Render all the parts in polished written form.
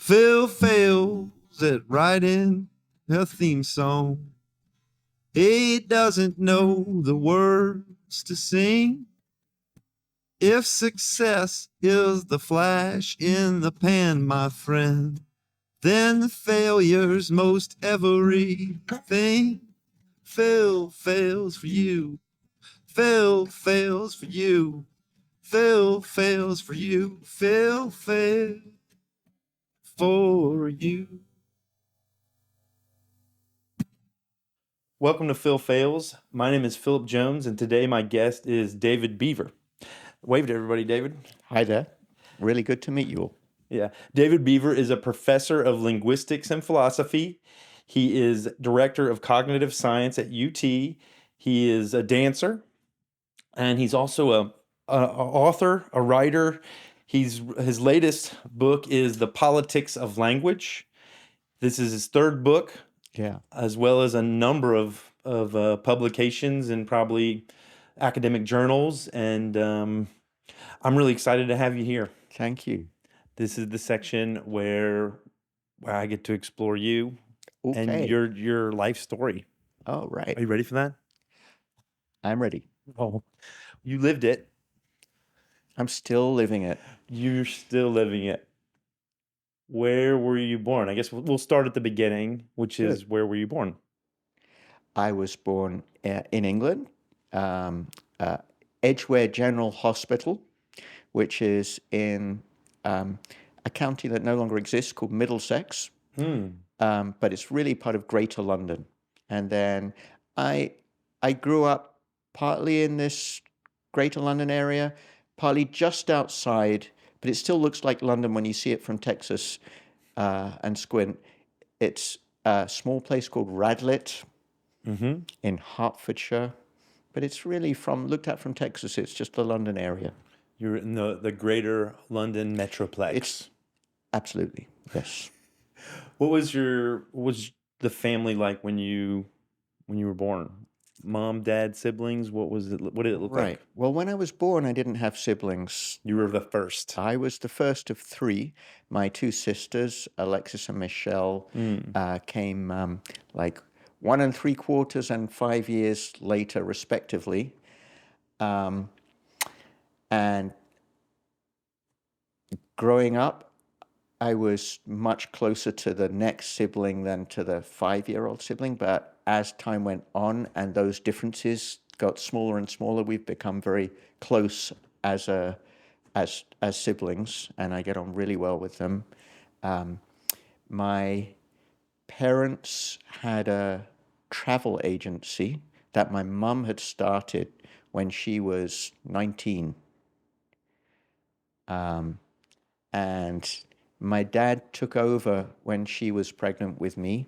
Phil Phails at writing a theme song. He doesn't know the words to sing. If success is the flash in the pan, my friend, then failure's most everything. Phil Phails for you. Phil Phails for you. Phil Phails for you. Phil Phails for you. Welcome to Phil Phails. My name is Phillip Jones, and today my guest is David Beaver. Wave to everybody, David. Hi there. Really good to meet you all. Yeah. David Beaver is a professor of linguistics and philosophy. He is director of cognitive science at UT. He is a dancer, and he's also a author, a writer. His latest book is The Politics of Language. This is his third book, as well as a number of publications and probably academic journals. And I'm really excited to have you here. Thank you. This is the section where I get to explore you and your life story. Oh, right. Are you ready for that? I'm ready. Oh, you lived it. I'm still living it. You're still living it. Where were you born? I guess we'll start at the beginning, which is where were you born? I was born in England, Edgware General Hospital, which is in a county that no longer exists called Middlesex, but it's really part of Greater London. And then I grew up partly in this Greater London area, partly just outside, but it still looks like London when you see it from Texas and squint. It's a small place called Radlett in Hertfordshire, but it's really looked at from Texas, it's just the London area. You're in the Greater London Metroplex. Absolutely, yes. What was the family like when you were born? Mom, dad, siblings? What did it look like? Well, when I was born, I didn't have siblings. You were the first. I was the first of three. My two sisters, Alexis and Michelle, came like 1 3/4 and 5 years later, respectively. And growing up, I was much closer to the next sibling than to the 5-year-old sibling. But as time went on and those differences got smaller and smaller, we've become very close as siblings, and I get on really well with them. My parents had a travel agency that my mum had started when she was 19. And my dad took over when she was pregnant with me.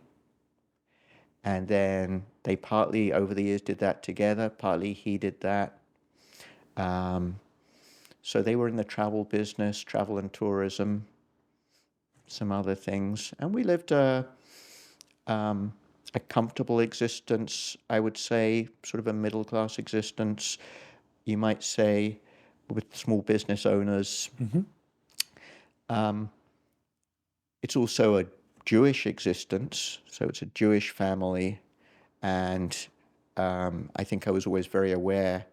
And then they partly over the years did that together, partly he did that. So they were in the travel business, travel and tourism, some other things. And we lived a comfortable existence, I would say, sort of a middle-class existence, you might say, with small business owners. It's also a Jewish existence, so it's a Jewish family, and I think I was always very aware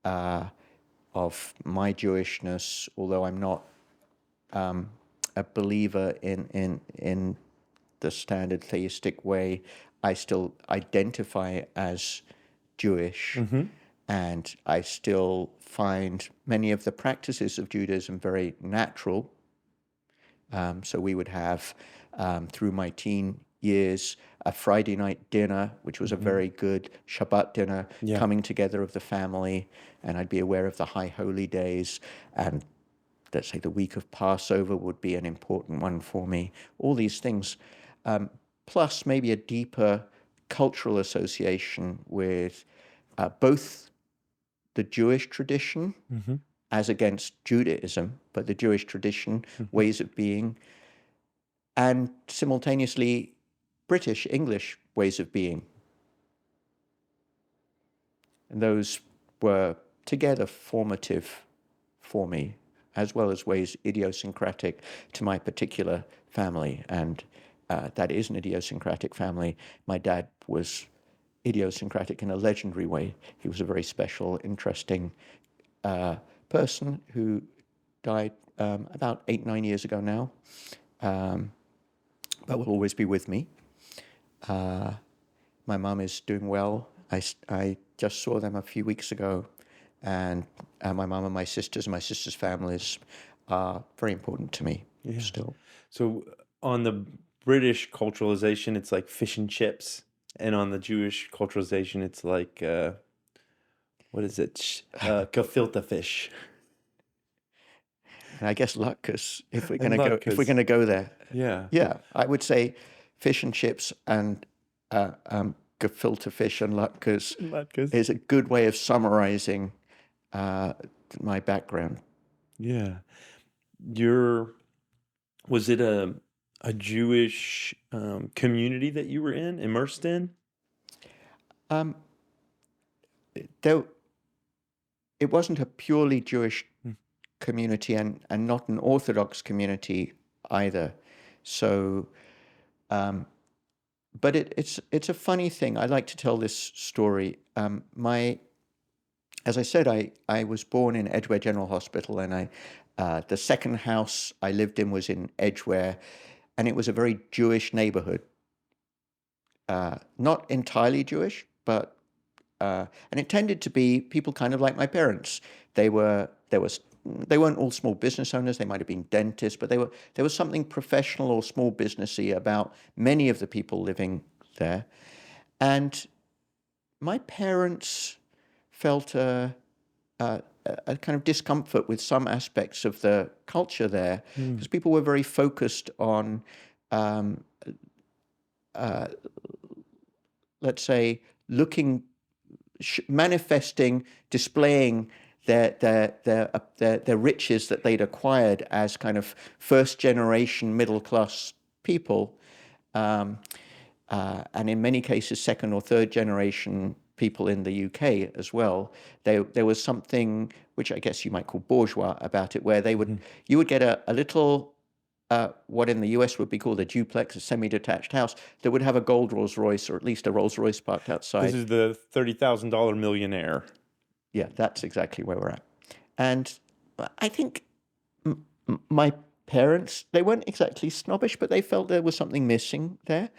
of my Jewishness, although I'm not a believer in the standard theistic way. I still identify as Jewish, and I still find many of the practices of Judaism very natural. So we would have, through my teen years, a Friday night dinner, which was a very good Shabbat dinner, coming together of the family, and I'd be aware of the high holy days, and let's say the week of Passover would be an important one for me. All these things, plus maybe a deeper cultural association with both the Jewish tradition as against Judaism, but the Jewish tradition, ways of being, and simultaneously British, English ways of being. And those were together formative for me, as well as ways idiosyncratic to my particular family, and that is an idiosyncratic family. My dad was idiosyncratic in a legendary way. He was a very special, interesting person who died about 8-9 years ago now, but will always be with me. My mum is doing well. I just saw them a few weeks ago, and my mum and my sister's families are very important to me still. So on the British culturalization, it's like fish and chips, and on the Jewish culturalization, it's like what is it? Gefilte fish. And I guess Latkes, if we're And gonna go there, yeah, yeah, I would say fish and chips and gefilte fish and Latkes latkes. is a good way of summarizing my background. Yeah. Was it a Jewish community that you were immersed in? Um, Though it wasn't a purely Jewish community and not an Orthodox community either. So, but it's a funny thing. I like to tell this story. As I said, I was born in Edgware General Hospital, and the second house I lived in was in Edgware, and it was a very Jewish neighborhood. Not entirely Jewish, but and it tended to be people kind of like my parents. They weren't all small business owners. They might have been dentists, but there was something professional or small businessy about many of the people living there. And my parents felt a kind of discomfort with some aspects of the culture there, because people were very focused on, let's say, manifesting, displaying their riches that they'd acquired as kind of first generation middle class people, and in many cases second or third generation people in the UK as well. There was something which I guess you might call bourgeois about it, where you would get a little what in the US would be called a duplex, a semi-detached house that would have a gold Rolls Royce, or at least a Rolls Royce parked outside. This is the $30,000 millionaire. Yeah, that's exactly where we're at. And I think my parents, they weren't exactly snobbish, but they felt there was something missing there.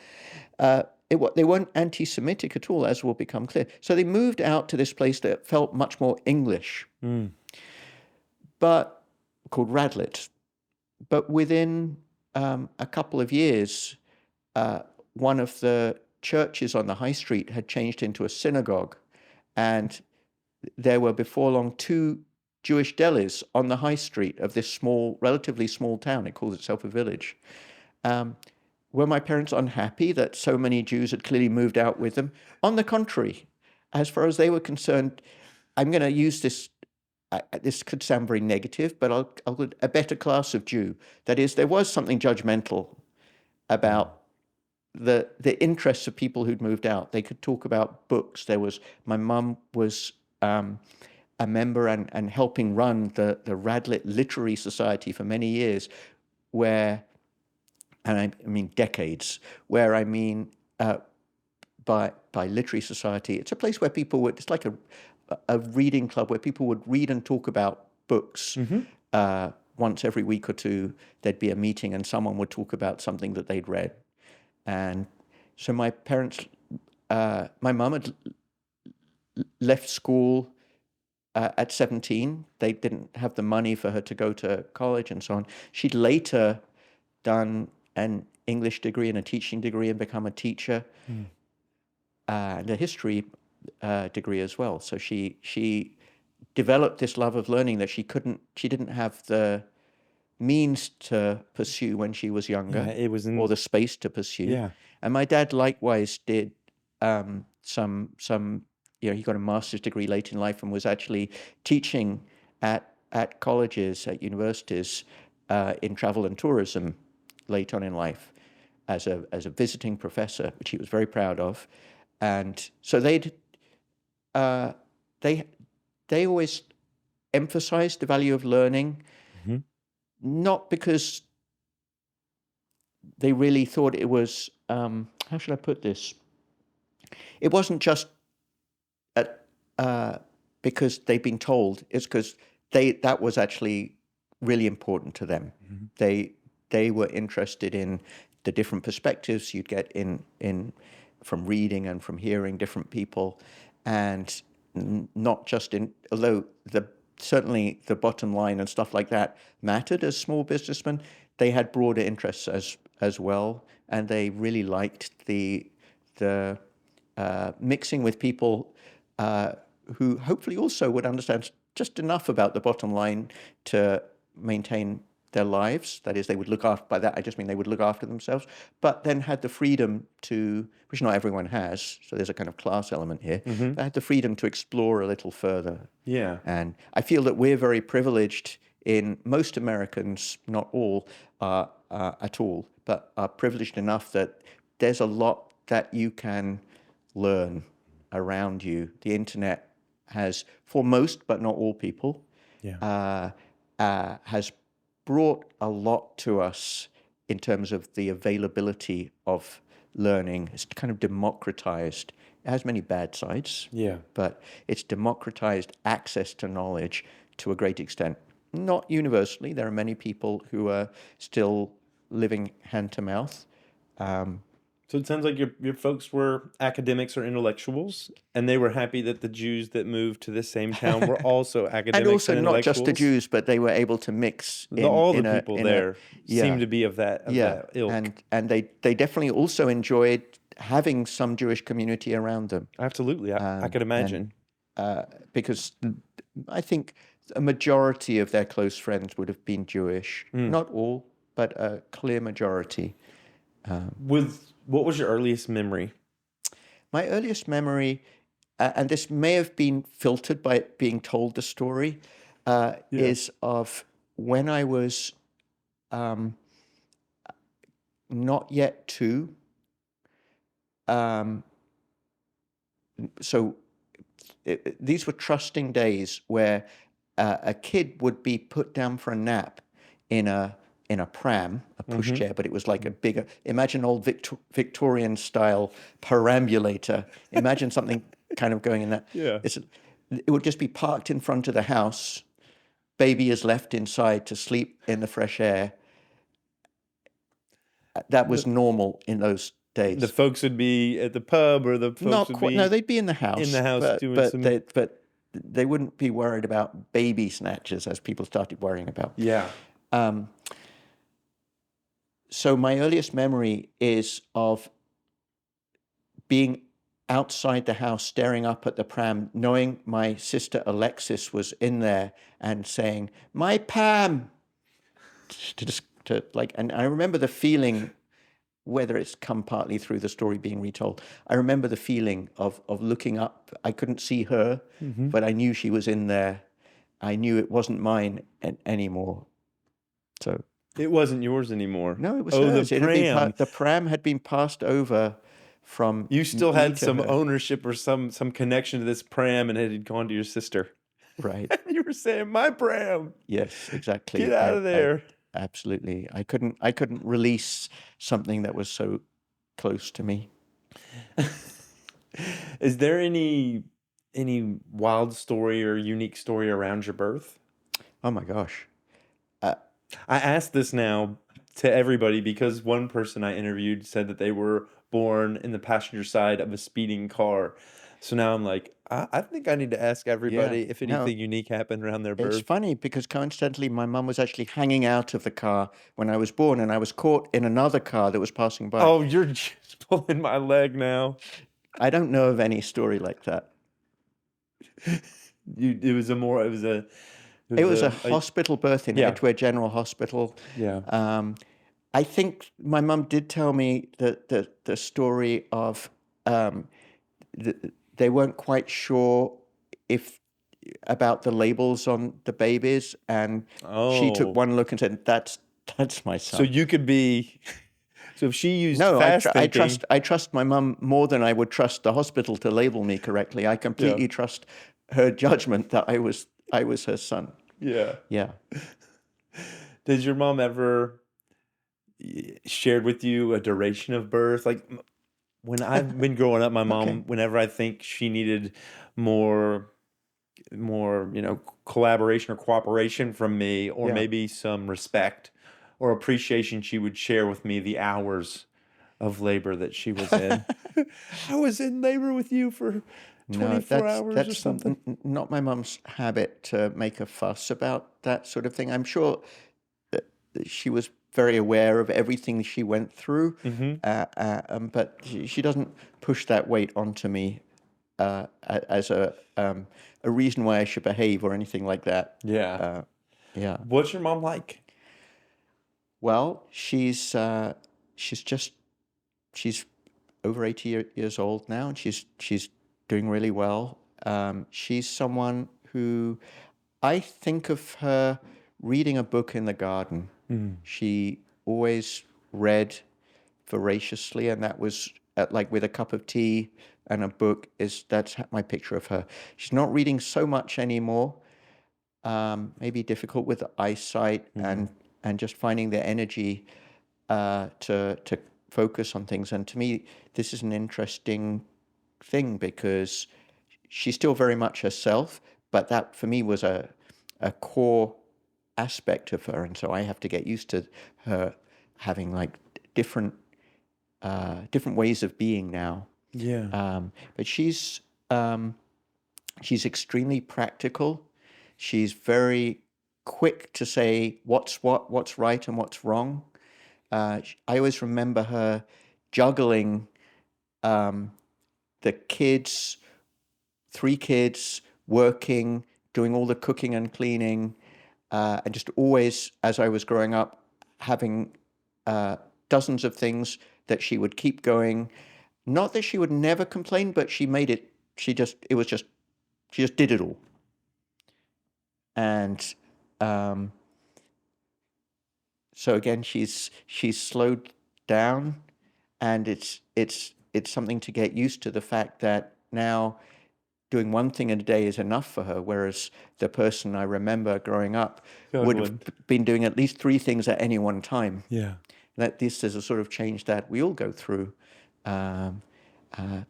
They weren't anti-Semitic at all, as will become clear. So they moved out to this place that felt much more English, but called Radlett. But within a couple of years, one of the churches on the high street had changed into a synagogue, and there were before long 2 Jewish delis on the high street of this relatively small town. It calls itself a village. Were my parents unhappy that so many Jews had clearly moved out with them? On the contrary, as far as they were concerned, I'm going to use this. This could sound very negative, but I'll a better class of Jew. That is, there was something judgmental about the interests of people who'd moved out. They could talk about books. My mum was a member and helping run the Radlett Literary Society for many years, and I mean decades, by literary society, it's a place where it's like a reading club where people would read and talk about books. Once every week or two, there'd be a meeting and someone would talk about something that they'd read. And so my parents, my mum had left school at 17. They didn't have the money for her to go to college and so on. She'd later done an English degree and a teaching degree and become a teacher, and a history degree as well. So she developed this love of learning that she didn't have the means to pursue when she was younger, or the space to pursue. Yeah. And my dad likewise did some he got a master's degree late in life and was actually teaching at colleges, at universities, in travel and tourism late on in life as a visiting professor, which he was very proud of. And so they always emphasized the value of learning, not because they really thought it was, how should I put this? It wasn't just at, because they'd been told, it's because that was actually really important to them. Mhm. They were interested in the different perspectives you'd get in from reading and from hearing different people, and not just in, although certainly the bottom line and stuff like that mattered as small businessmen, they had broader interests as well, and they really liked the mixing with people who hopefully also would understand just enough about the bottom line to maintain their lives. That is, they would look after, by that I just mean they would look after themselves, but then had the freedom to, which not everyone has, so there's a kind of class element here, Mhm. but had the freedom to explore a little further. Yeah. And I feel that we're very privileged in, most Americans, not all at all, but are privileged enough that there's a lot that you can learn around you. The internet has, for most but not all people, Yeah. has brought a lot to us in terms of the availability of learning. It's kind of democratized. It has many bad sides, Yeah. but it's democratized access to knowledge to a great extent. Not universally. There are many people who are still living hand to mouth. So it sounds like your folks were academics or intellectuals, and they were happy that the Jews that moved to this same town were also And academics also and not just the intellectuals. Jews, but they were able to mix All the people in a there seem yeah, to be of yeah, that ilk. and they definitely also enjoyed having some Jewish community around them, Absolutely, I could and imagine. because I think a majority of their close friends would have been Jewish. Mm. Not all, but a clear majority. What was your earliest memory? My earliest memory, and this may have been filtered by being told the story, Yeah. is of when I was not yet two. Um, so these were trusting days where a kid would be put down for a nap in a pram, a pushchair, but it was like a bigger. Imagine old Victorian style perambulator. Imagine something kind of going in that. Yeah. It would just be parked in front of the house. Baby is left inside to sleep in the fresh air. That was The, normal in those the days. folks would be at the pub, or the folks Not would quite. No, be they'd be in the in house, the house but doing some. they wouldn't be worried about baby snatchers as people started worrying about. Yeah. So my earliest memory is of being outside the house, staring up at the pram, knowing my sister Alexis was in there, and saying, "My Pam," and I remember the feeling. Whether it's come partly through the story being retold, I remember the feeling of looking up. I couldn't see her, Mm-hmm. but I knew she was in there. I knew it wasn't mine anymore. So It wasn't yours anymore. no, it was Oh, the hers. It had been pram. the pram had been passed over from You still me had to some her. ownership or some connection to this pram, and it had gone to your sister. Right. You were saying, "My pram, Yes, exactly. get out of there." Absolutely. I couldn't release something that was so close to me. Is there any wild story or unique story around your birth? Oh my gosh. I ask this now to everybody because one person I interviewed said that they were born in the passenger side of a speeding car. So now I'm like, I think I need to ask Yeah. everybody if No, anything unique happened around their it's birth. funny because coincidentally, my mum was actually hanging out of the car when I was born, and I was caught in another car that was passing by. Oh, you're just pulling my leg now. I don't know of any story like that. It was a more, It was a hospital birth in yeah. Edgware General Hospital. Yeah. I think my mum did tell me the story of they weren't quite sure if about the labels on the babies, and she took Oh, one look and said, "That's my so son." you could be, so if she used No, fast thinking, I trust my mum more than I would trust the hospital to label me correctly. I completely trust her judgment that I was her son. yeah. Yeah. Did your mom ever shared with you a duration of birth? Like when I've been growing up, my Okay. mom, whenever I think she needed more, collaboration or cooperation from me, or Yeah. maybe some respect or appreciation, she would share with me the hours of labor that she was in. I was in labor with you for No, 24 hours or that's something. not my mum's habit to make a fuss about that sort of thing. I'm sure that she was very aware of everything she went through, Hmm. but she doesn't push that weight onto me as a reason why I should behave or anything like that. Yeah. Uh, yeah. What's your mom like? Well, she's just she's over 80 years old now, and she's doing really well. She's someone who I think of her reading a book in the garden. Mm. She always read voraciously, and that was like with a cup of tea and a book. That's my picture of her. She's not reading so much anymore. Maybe difficult with the eyesight Mm. and just finding the energy to focus on things. And to me, this is an interesting thing because she's still very much herself, but that for me was a core aspect of her, and so I have to get used to her having like different different ways of being now. Yeah. But she's extremely practical. She's very quick to say what's right and what's wrong. I always remember her juggling um, the kids, three kids, working, doing all the cooking and cleaning, and just always, as I was growing up, having dozens of things that she would keep going. Not that she would never complain, but she made it. It was just she just did it all, and um, so again, she's slowed down, and it's something to get used to the fact that now doing one thing in a day is enough for her, whereas the person I remember growing up would have Juggling. been doing at least three things at any one time. Yeah. That this is a sort of change that we all go through. Um,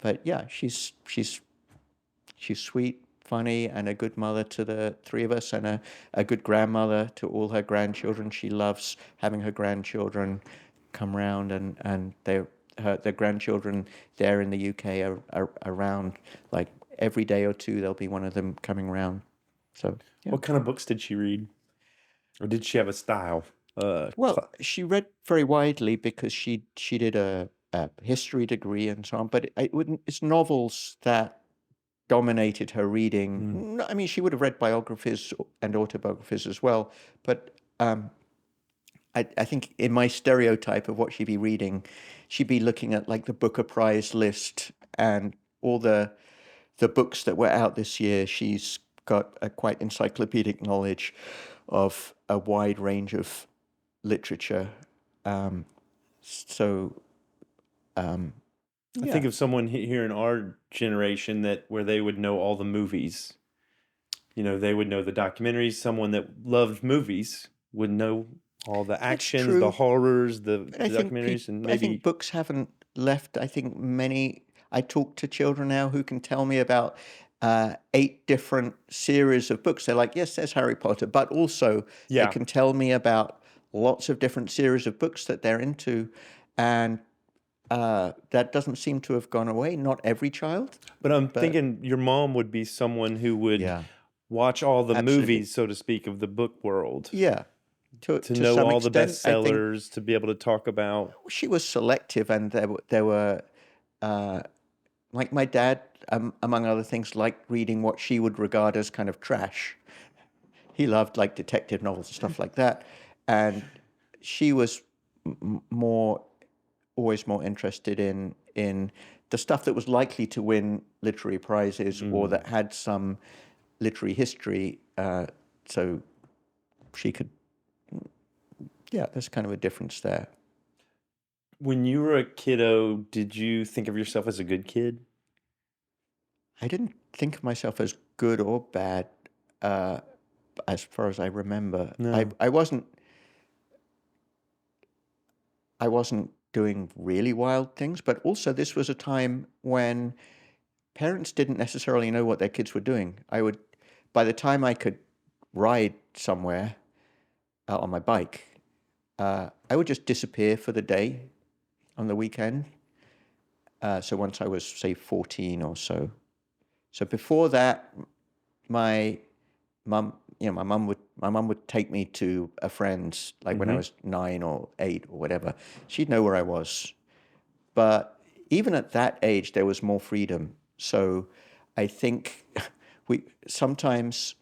but yeah, she's sweet, funny, and a good mother to the three of us, and a good grandmother to all her grandchildren. She loves having her grandchildren come round, and their grandchildren there in the UK are around like every day or two. There'll be one of them coming round. So yeah. What kind of books did she read? Or did she have a style? Well, she read very widely because she did a history degree and so on. But it wouldn't. It's novels that dominated her reading. Mm. No, I mean, she would have read biographies and autobiographies as well, but I think in my stereotype of what she'd be reading, she'd be looking at like the Booker Prize list and all the books that were out this year. She's got a quite encyclopedic knowledge of a wide range of literature. Um, so I yeah, think of someone here in our generation that where they would know all the movies. They would know the documentaries. Someone that loved movies would know all the that's actions, the true. horrors, But the documentaries, and I think maybe books haven't left. I think many. I talk to children now who can tell me about 8 different series of books. They're like, yes, there's Harry Potter, but also they yeah. can tell me about lots of different series of books that they're into, and that doesn't seem to have gone away. Not every child, But I'm but thinking your mom would be someone who would yeah, watch all the absolutely, movies, so to speak, of the book world, yeah. to To know some all the extent, I think bestsellers, to be able to talk about. she was selective, and there were. Uh, like my dad, among other things, liked reading what she would regard as kind of trash. He loved like detective novels and stuff like that, and she was more always more interested in the stuff that was likely to win literary prizes or Mm. that had some literary history. So she could, yeah, there's kind of a difference there. When you were a kiddo, did you think of yourself as a good kid? I didn't think of myself as good or bad, uh, as far as I remember. No. I wasn't I wasn't doing really wild things, but also this was a time when parents didn't necessarily know what their kids were doing. By the time I could ride somewhere on my bike, I would just disappear for the day on the weekend. So once I was, say, 14 or so. So before that, my mum, my mum would take me to a friend's, like when I was 9 or 8 or whatever. She'd know where I was. But even at that age, there was more freedom. So I think we sometimes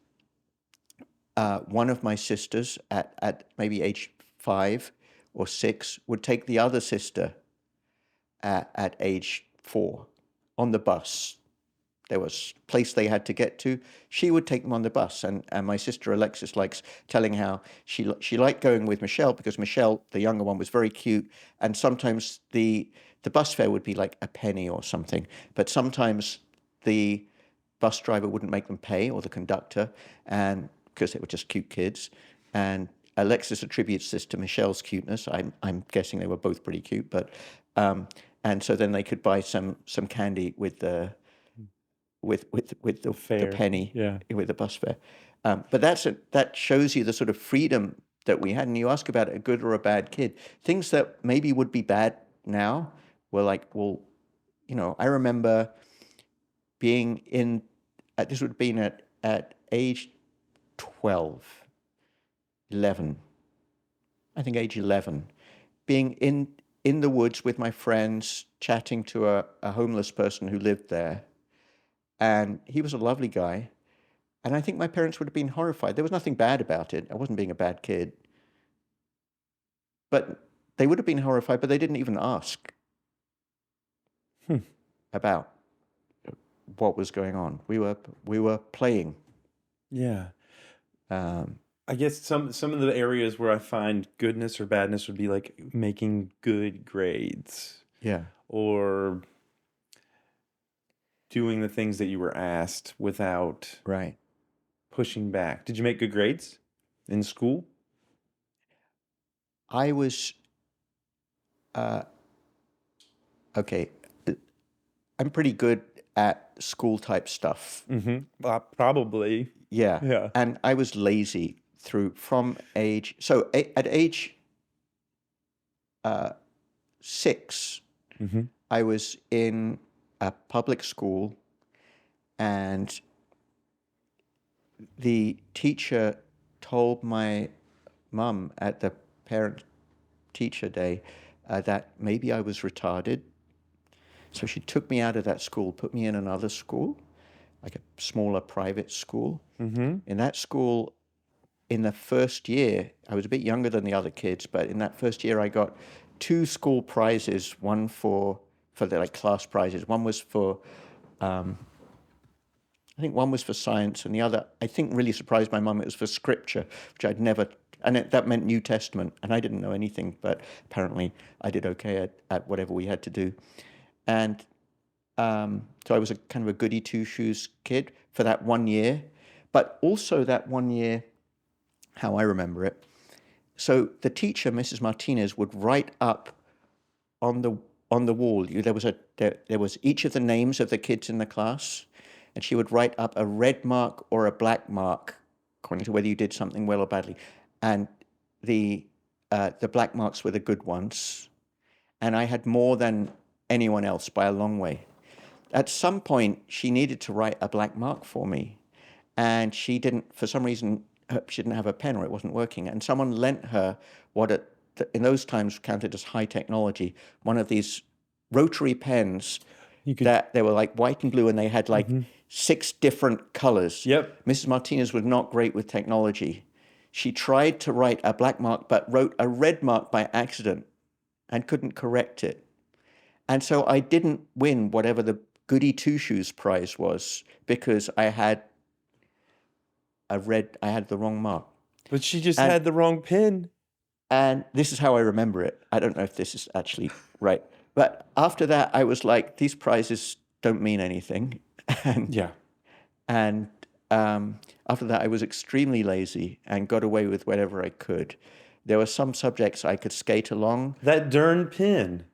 one of my sisters at maybe age 5 or 6 would take the other sister at age 4 on the bus. There was a place they had to get to. She would take them on the bus. And my sister Alexis likes telling how she liked going with Michelle because Michelle, the younger one, was very cute. And sometimes the bus fare would be like a penny or something. But sometimes the bus driver wouldn't make them pay, or the conductor, and because they were just cute kids. And Alexis attributes this to Michelle's cuteness. I'm guessing they were both pretty cute, but and so then they could buy some candy with the Fair. penny, Yeah. with the bus fare. But that shows you the sort of freedom that we had. And you ask about a good or a bad kid. Things that maybe would be bad now were like, well, I remember being this would have been at age 12, 11, I think age 11, being in the woods with my friends, chatting to a homeless person who lived there. And he was a lovely guy. And I think my parents would have been horrified. There was nothing bad about it. I wasn't being a bad kid. But they would have been horrified, but they didn't even ask about what was going on. We were playing. Yeah. Um, I guess some of the areas where I find goodness or badness would be like making good grades yeah. or doing the things that you were asked without Right. pushing back. Did you make good grades in school? I was okay. I'm pretty good at school type stuff. Probably. Yeah. Yeah. And I was lazy from age. So at age 6, I was in a public school, and the teacher told my mum at the parent teacher day that maybe I was retarded. So she took me out of that school, put me in another school, like a smaller private school. In that school, in the first year, I was a bit younger than the other kids, but in that first year, I got 2 school prizes. One for the like class prizes. One was for, I think one was for science, and the other, I think, really surprised my mum. It was for scripture, which I'd never, and that meant New Testament, and I didn't know anything, but apparently I did okay at whatever we had to do. And so I was a kind of a goody two-shoes kid for that 1 year, but also that 1 year, how I remember it. So the teacher, Mrs. Martinez, would write up on the wall. There was each of the names of the kids in the class, and she would write up a red mark or a black mark, according to whether you did something well or badly. And the black marks were the good ones, and I had more than anyone else by a long way. At some point, she needed to write a black mark for me, and she didn't, for some reason, she didn't have a pen or it wasn't working. And someone lent her what in those times counted as high technology, one of these rotary pens that they were like white and blue, and they had like 6 different colors. Yep. Mrs. Martinez was not great with technology. She tried to write a black mark, but wrote a red mark by accident and couldn't correct it. And so I didn't win whatever the goody two-shoes prize was because I had the wrong mark. But she just had the wrong pen. And this is how I remember it. I don't know if this is actually right. But after that, I was like, these prizes don't mean anything. And after that, I was extremely lazy and got away with whatever I could. There were some subjects I could skate along. That darn pen.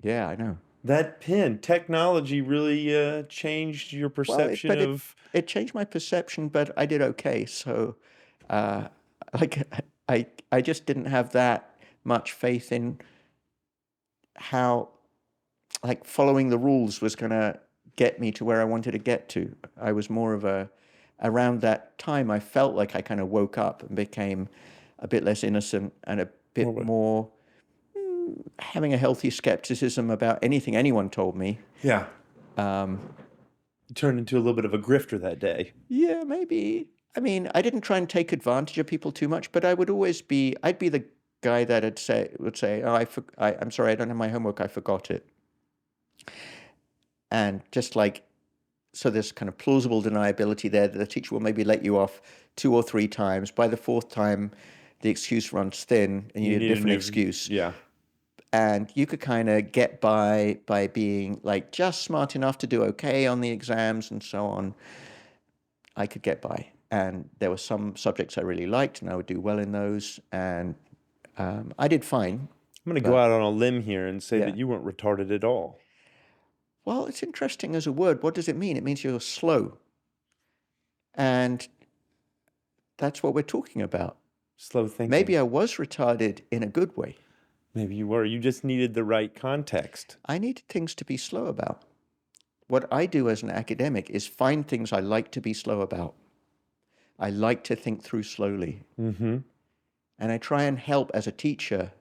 Yeah, I know. That pen. Technology really changed your Well, perception of. it changed my perception, but I did okay. So, uh, like, I just didn't have that much faith in how, like, following the rules was going to get me to where I wanted to get to. I was more of around that time, I felt like I kind of woke up and became a bit less innocent and a bit more having a healthy skepticism about anything anyone told me. Yeah. You turned into a little bit of a grifter that day. Yeah, maybe. I mean, I didn't try and take advantage of people too much, but I'd be the guy that would say, "Oh, I'm sorry, I don't have my homework. I forgot it." And just like, so there's kind of plausible deniability there that the teacher will maybe let you off 2 or 3 times. By the 4th time, the excuse runs thin and you need a different excuse. Yeah. And you could kind of get by being like just smart enough to do okay on the exams and so on. I could get by. And there were some subjects I really liked and I would do well in those. And I did fine. I'm going to go out on a limb here and say Yeah. that you weren't retarded at all. Well, it's interesting as a word. What does it mean? It means you're slow. And that's what we're talking about. Slow thinking. Maybe I was retarded in a good way. Maybe you were. You just needed the right context. I needed things to be slow about. What I do as an academic is find things I like to be slow about. I like to think through slowly. Mm-hmm. And I try and help as a teacher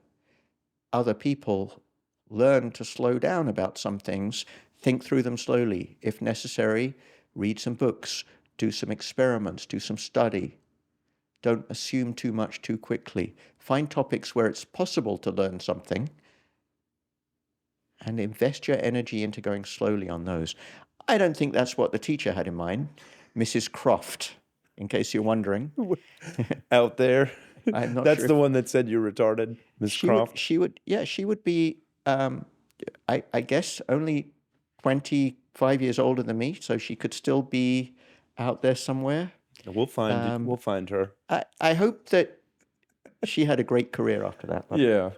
other people learn to slow down about some things, think through them slowly. If necessary, read some books, do some experiments, do some study. Don't assume too much too quickly. Find topics where it's possible to learn something and invest your energy into going slowly on those. I don't think that's what the teacher had in mind. Mrs. Croft, in case you're wondering. Out there. I'm not That's sure the one that said you're retarded, Miss Croft. she would be, I guess, only 25 years older than me, so she could still be out there somewhere. We'll find her. I hope that she had a great career after that. But, Yeah.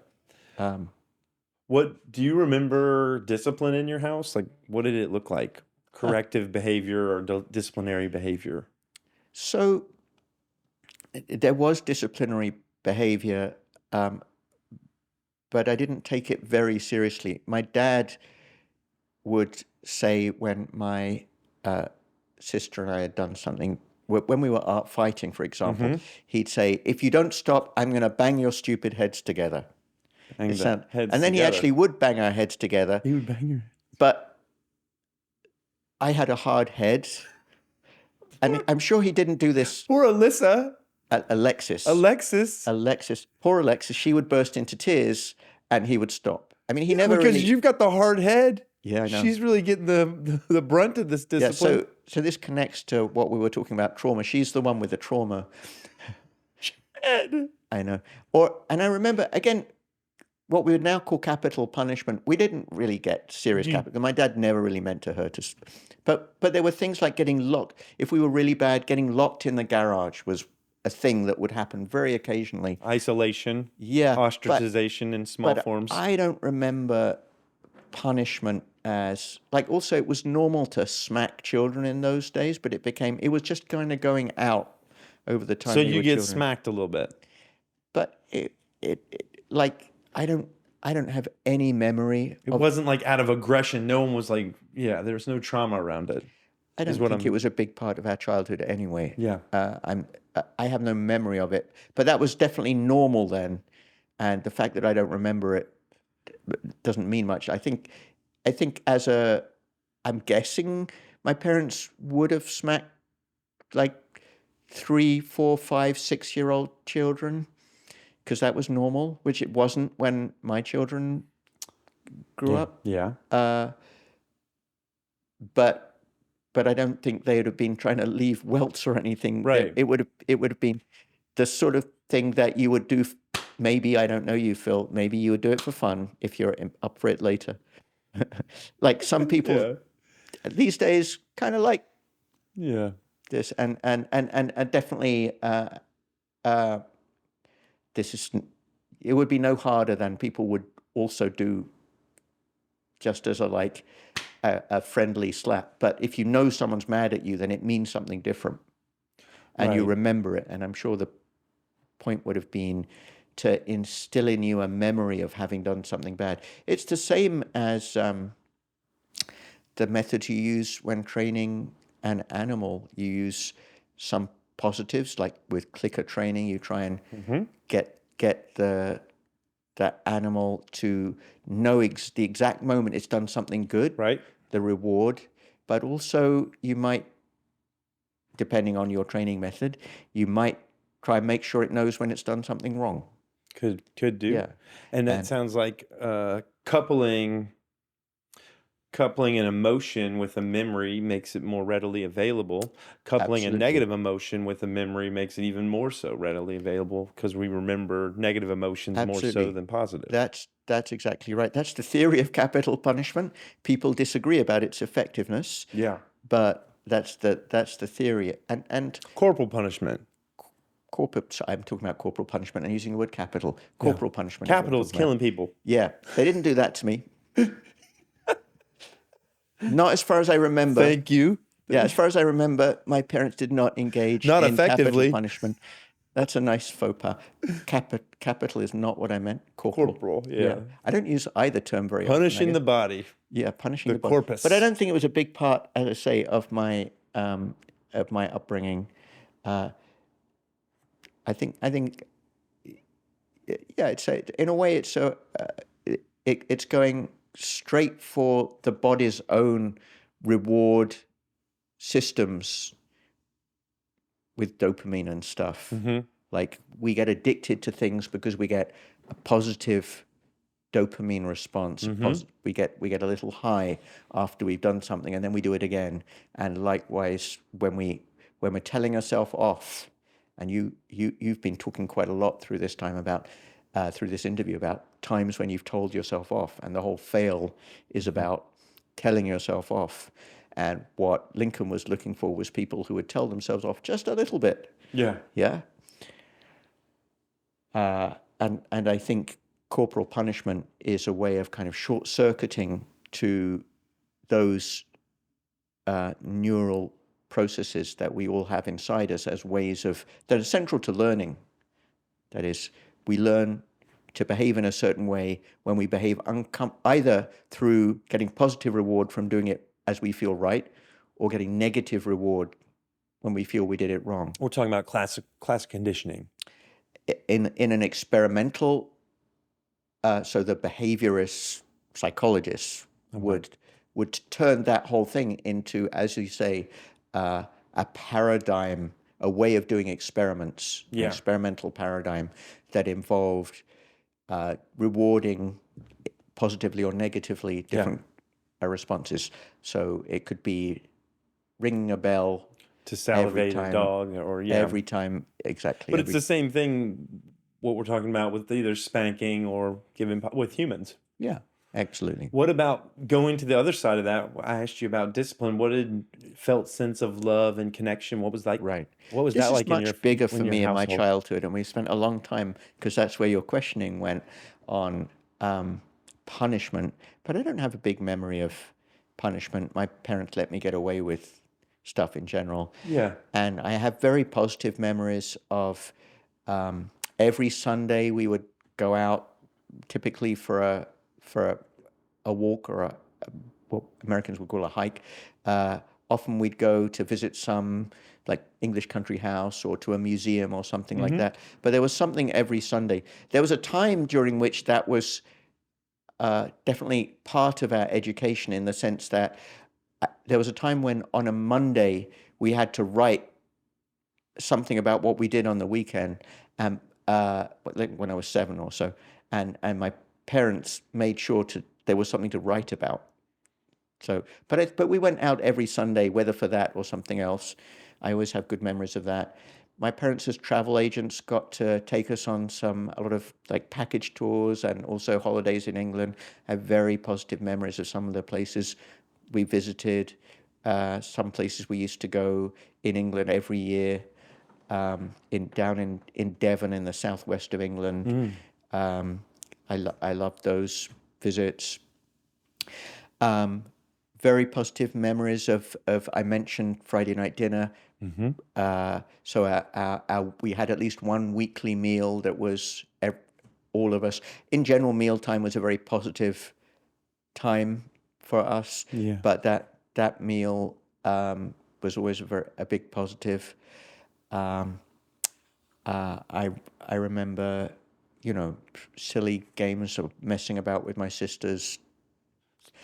What do you remember discipline in your house? Like, what did it look like? Corrective behavior or disciplinary behavior? So there was disciplinary behavior, but I didn't take it very seriously. My dad would say when my sister and I had done something, when we were fighting, for example, he'd say, "If you don't stop, I'm going to bang your stupid heads together." And then he actually would bang our heads together. He would bang your heads. But I had a hard head. And I'm sure he didn't do this. Poor Alexis. Poor Alexis. She would burst into tears and he would stop. I mean, he never because you've got the hard head. Yeah, I know. She's really getting the brunt of this discipline. Yeah, so this connects to what we were talking about, trauma. She's the one with the trauma. I know. And I remember, again, what we would now call capital punishment. We didn't really get serious capital. My dad never really meant to hurt us. But there were things like getting locked. If we were really bad, getting locked in the garage was a thing that would happen very occasionally. Isolation. Yeah. Ostracization in small forms. I don't remember punishment as, like, also it was normal to smack children in those days, but it was just kind of going out over the time. So you get smacked a little bit. But I don't have any memory. It wasn't like out of aggression. No one was like, there was no trauma around it. I don't think it was a big part of our childhood anyway. Yeah. I have no memory of it, but that was definitely normal then. And the fact that I don't remember it doesn't mean much. I think I'm guessing my parents would have smacked like 3, 4, 5, 6-year-old children, because that was normal, which it wasn't when my children grew up. Yeah. But I don't think they would have been trying to leave welts or anything. Right. It would have been the sort of thing that you would do. Maybe, I don't know you, Phil. Maybe you would do it for fun if you're up for it later. Like some people these days kind of like this, and definitely it would be no harder than people would also do just as a friendly slap. But if you know someone's mad at you, then it means something different, and you Right. remember it. And I'm sure the point would have been to instill in you a memory of having done something bad. It's the same as the methods you use when training an animal. You use some positives, like with clicker training. You try and get that animal to know the exact moment it's done something good, Right. the reward. But also you might, depending on your training method, you might try and make sure it knows when it's done something wrong. Could do. Yeah. And that And sounds like coupling an emotion with a memory makes it more readily available. Coupling a absolutely. negative emotion with a memory makes it even more so readily available because we remember negative emotions more so Absolutely. than positive. That's exactly right. That's the theory of capital punishment. People disagree about its effectiveness, Yeah. but that's the theory. And Corporal punishment. I'm talking about corporal punishment and using the word capital. Yeah. Corporal punishment is what I'm Capital is talking about. killing people. Yeah, they didn't do that to me. Not as far as I remember. Thank you. Yeah, as far as I remember, my parents did not engage Not in capital effectively. punishment. That's a nice faux pas. Capital is not what I meant. Corporal. Corporal, yeah. I don't use either term very often. I Punishing guess. the body. Yeah, punishing the the body. corpus. But I don't think it was a big part, as I say, of my upbringing. I think, yeah, in a way, it's going straight for the body's own reward systems with dopamine and stuff. Like we get addicted to things because we get a positive dopamine response. We get a little high after we've done something, and then we do it again. And likewise, when we're telling ourselves off, and you've been talking quite a lot through this time about through this interview about times when you've told yourself off, and the whole fail is about telling yourself off. And what Lincoln was looking for was people who would tell themselves off just a little bit. Yeah. Yeah. And I think corporal punishment is a way of kind of short-circuiting to those neural processes that we all have inside us as ways that are central to learning. That is, we learn to behave in a certain way when we behave either through getting positive reward from doing it as we feel right, or getting negative reward when we feel we did it wrong. We're talking about classic conditioning. In an experimental, so the behaviorist psychologists would turn that whole thing into, as you say, a paradigm, a way of doing experiments, an experimental paradigm that involved rewarding positively or negatively different responses. So it could be ringing a bell to salivate a dog, or every time, exactly. But it's the same thing. What we're talking about with either spanking or giving with humans. Yeah, absolutely. What about going to the other side of that? I asked you about discipline. What did felt sense of love and connection? What was like? Right. What was this that like is much in your bigger for in your me in my household? childhood, and we spent a long time, because that's where your questioning went on punishment. But I don't have a big memory of punishment. My parents let me get away with stuff in general. Yeah. And I have very positive memories of every Sunday we would go out, typically for a walk or what Americans would call a hike. Often we'd go to visit some like English country house or to a museum or something like that. But there was something every Sunday. There was a time during which that was definitely part of our education, in the sense that there was a time when on a Monday we had to write something about what we did on the weekend, like when I was 7 or so, and my parents made sure there was something to write about. So, but we went out every Sunday, whether for that or something else. I always have good memories of that. My parents as travel agents got to take us on a lot of like package tours and also holidays in England. I have very positive memories of some of the places we visited, some places we used to go in England every year. in down in Devon in the southwest of England. Um, I love those visits. Very positive memories of I mentioned Friday night dinner. So we had at least one weekly meal that was all of us. In general, mealtime was a very positive time for us, Yeah. but that meal was always a big positive. Um, I remember, silly games of messing about with my sisters.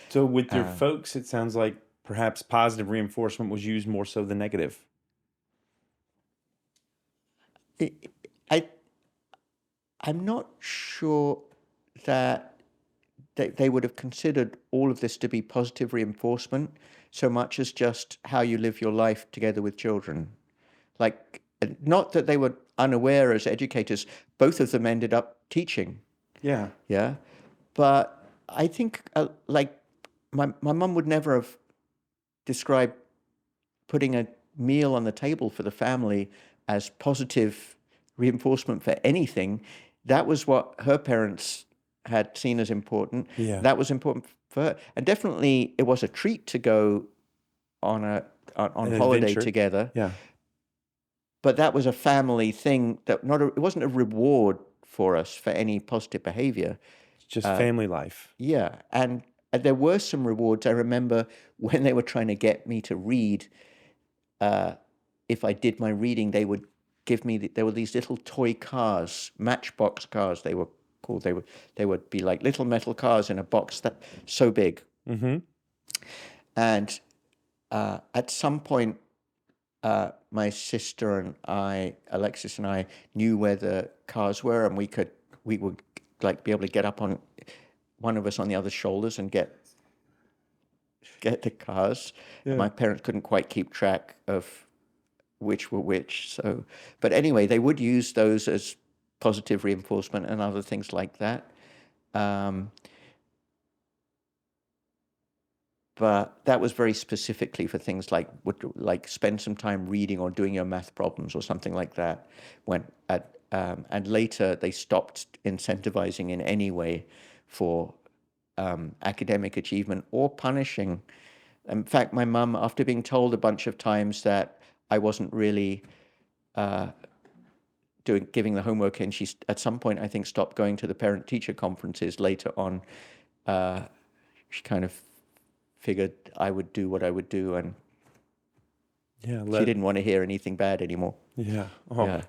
So with your folks, it sounds like perhaps positive reinforcement was used more so than negative. I I'm not sure that they would have considered all of this to be positive reinforcement so much as just how you live your life together with children. Like, not that they were unaware as educators, both of them ended up teaching. Yeah. Yeah. But I think, like, my mum would never have described putting a meal on the table for the family as positive reinforcement for anything. That was what her parents had seen as important. Yeah. That was important for her. And definitely it was a treat to go on on An holiday adventure. together. Yeah. But that was a family thing that it wasn't a reward for us for any positive behavior. It's just family life. Yeah. And there were some rewards. I remember when they were trying to get me to read, if I did my reading, they would give me, there were these little toy cars, matchbox cars they were called. They would be like little metal cars in a box that so big. Mm-hmm. And at some point, my sister and Alexis and I, knew where the cars were, and we would like be able to get up on one of us on the other's shoulders and get the cars. Yeah. My parents couldn't quite keep track of which were which. So, but anyway, they would use those as positive reinforcement and other things like that. But that was very specifically for things like spend some time reading or doing your math problems or something like that. And later they stopped incentivizing in any way for academic achievement or punishing. In fact, my mum, after being told a bunch of times that I wasn't really giving the homework, and she at some point I think stopped going to the parent-teacher conferences later on. She kind of figured I would do what I would do, and Yeah. she didn't want to hear anything bad anymore. Yeah. Oh, Yeah.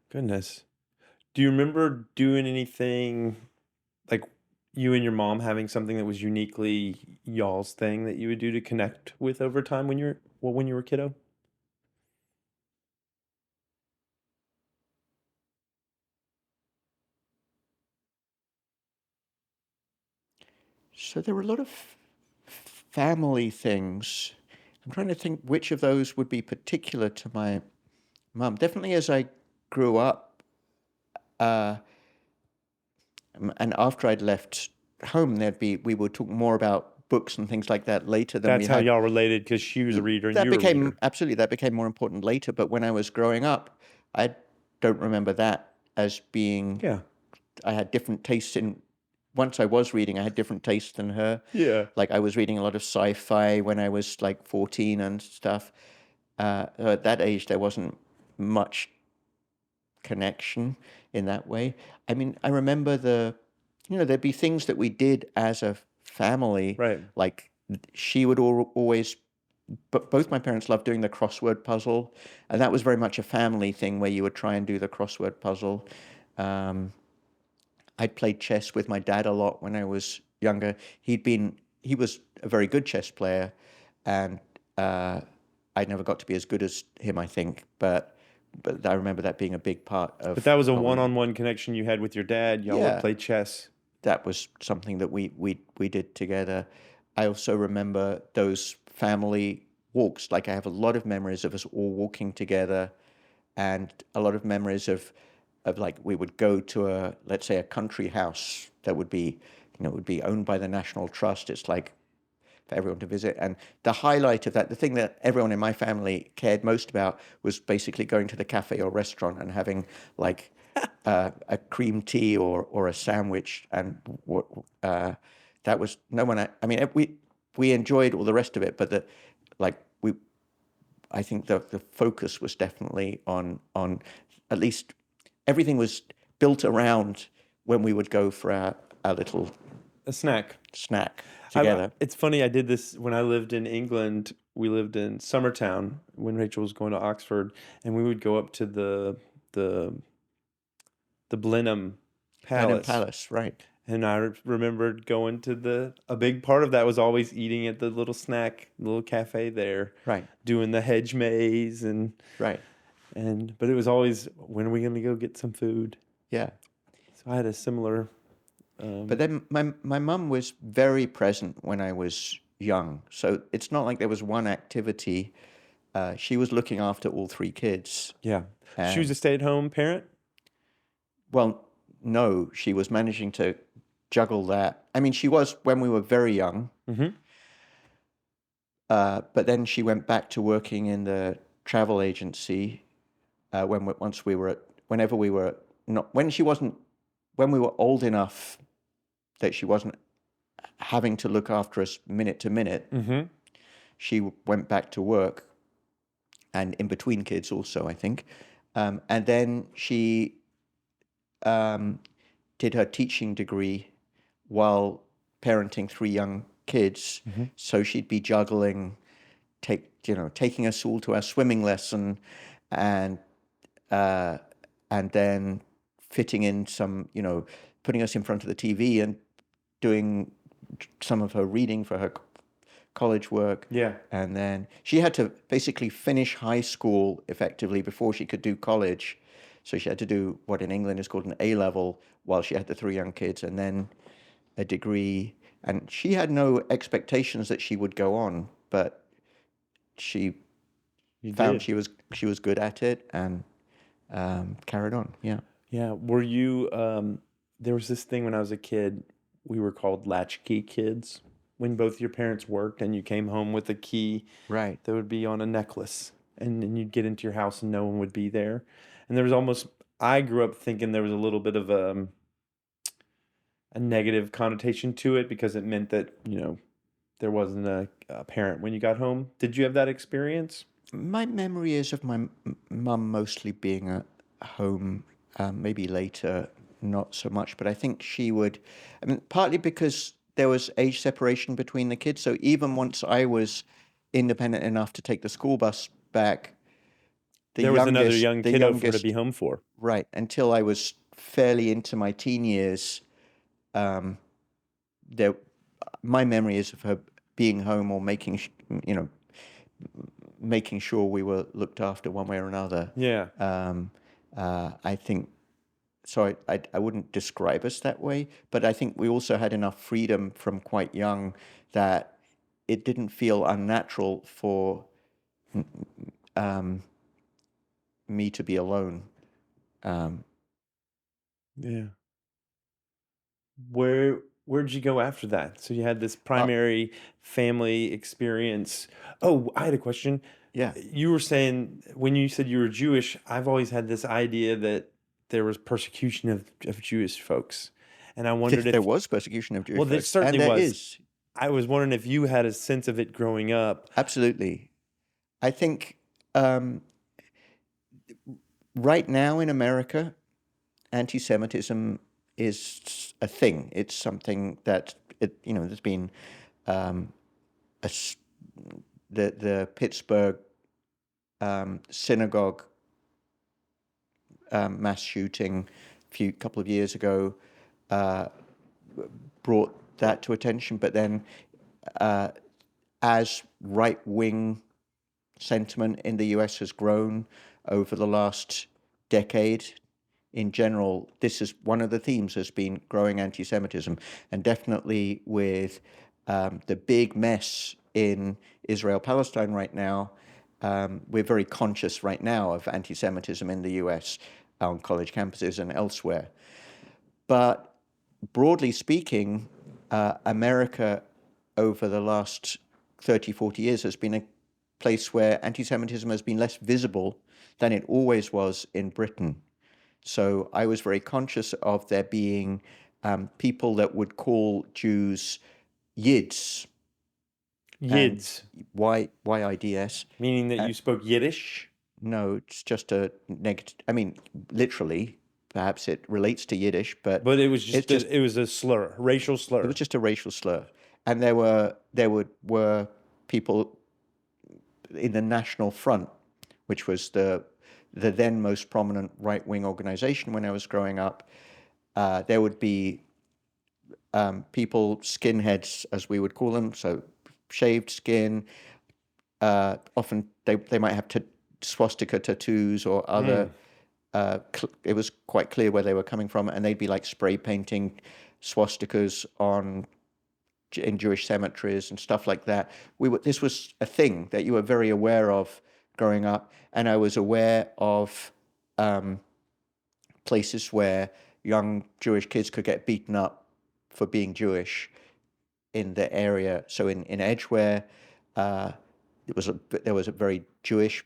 goodness. Do you remember doing anything like you and your mom having something that was uniquely y'all's thing that you would do to connect with over time when you were a kiddo? So there were a lot of family things. I'm trying to think which of those would be particular to my mum. Definitely as I grew up, and after I'd left home, we would talk more about books and things like that later than we That's how had. y'all related because she was a reader and you were a reader. Absolutely, that became more important later. But when I was growing up, I don't remember that as being. Yeah. I had different tastes in. Once I was reading, I had different tastes than her. Yeah. Like I was reading a lot of sci-fi when I was like 14 and stuff. At that age, there wasn't much connection in that way. I mean, I remember there'd be things that we did as a family. Right. Like she would always, but both my parents loved doing the crossword puzzle, and that was very much a family thing where you would try and do the crossword puzzle. I'd played chess with my dad a lot when I was younger. He was a very good chess player, and I never got to be as good as him, I think. But I remember that being a big part of. But that was a probably- one-on-one connection you had with your dad. Y'all Yeah. would play chess. That was something that we did together. I also remember those family walks. Like I have a lot of memories of us all walking together, and a lot of memories of like we would go to let's say a country house that would be owned by the National Trust. It's like for everyone to visit. And the highlight of that, the thing that everyone in my family cared most about, was basically going to the cafe or restaurant and having like a cream tea or a sandwich. And that was no one. I mean, we enjoyed all the rest of it, but like we, I think the focus was definitely on at least everything was built around when we would go for our little A snack. snack together. It's funny, I did this when I lived in England. We lived in Summertown when Rachel was going to Oxford, and we would go up to the Blenheim Blenheim Palace. Palace, right? And I remembered going to a big part of that was always eating at the little cafe there, Right, doing the hedge maze right. but it was always, when are we going to go get some food? Yeah. So I had a similar, But then my mum was very present when I was young. So it's not like there was one activity. She was looking after all three kids. yeah. She was a stay-at-home parent? Well, no, she was managing to juggle that. I mean, she was when we were very young. Mm-hmm. But then she went back to working in the travel agency whenever we were not when we were old enough that she wasn't having to look after us minute to minute. Mm-hmm. She went back to work, and in between kids also, I think. And then she did her teaching degree while parenting three young kids. Mm-hmm. So she'd be juggling, taking us all to our swimming lesson, and then fitting in some, putting us in front of the TV and doing some of her reading for her college work. Yeah. And then she had to basically finish high school effectively before she could do college. So she had to do what in England is called an A level while she had the three young kids, and then a degree. And she had no expectations that she would go on, but she found she was good at it and carried on. Yeah. Yeah. Were you, there was this thing when I was a kid, we were called latchkey kids, when both your parents worked and you came home with a key Right. that would be on a necklace, and then you'd get into your house and no one would be there. And there was almost, I grew up thinking there was a little bit of a negative connotation to it because it meant that, there wasn't a parent when you got home. Did you have that experience? My memory is of my mum mostly being at home, maybe later, not so much. But I think she would, I mean, partly because there was age separation between the kids. So even once I was independent enough to take the school bus back, There was another young kiddo for her to be home for. right, until I was fairly into my teen years, my memory is of her being home or making sure we were looked after one way or another. Yeah. I think so. I wouldn't describe us that way, but I think we also had enough freedom from quite young that it didn't feel unnatural for me to be alone. Yeah. Where'd you go after that? So you had this primary family experience. Oh, I had a question. Yeah. You were saying, when you said you were Jewish, I've always had this idea that there was persecution of Jewish folks. And I wondered if there was persecution of Jewish well, there folks, certainly and there was. is. I was wondering if you had a sense of it growing up. Absolutely. I think right now in America, anti-Semitism is a thing. It's something that there's been the Pittsburgh synagogue mass shooting a couple of years ago brought that to attention. But then, as right-wing sentiment in the US has grown over the last decade, in general, this is one of the themes has been growing anti-Semitism, and definitely with the big mess in Israel-Palestine right now, we're very conscious right now of anti-Semitism in the US on college campuses and elsewhere. But broadly speaking, America over the last 30, 40 years has been a place where anti-Semitism has been less visible than it always was in Britain. So I was very conscious of there being people that would call Jews Yids, and Yids, YIDS. meaning that Uh, you spoke Yiddish. no, it's just a negative. I mean, literally, perhaps it relates to Yiddish, but But it was it's just just it was a slur, racial it was slur. just a racial slur. And were people in the National Front, which was the then most prominent right-wing organization when I was growing up. There would be people, skinheads, as we would call them, so shaved skin. Often they might have swastika tattoos or other. Mm. It was quite clear where they were coming from, and they'd be like spray painting swastikas in Jewish cemeteries and stuff like that. This was a thing that you were very aware of growing up, and I was aware of places where young Jewish kids could get beaten up for being Jewish in the area. So in Edgware, there was a very Jewish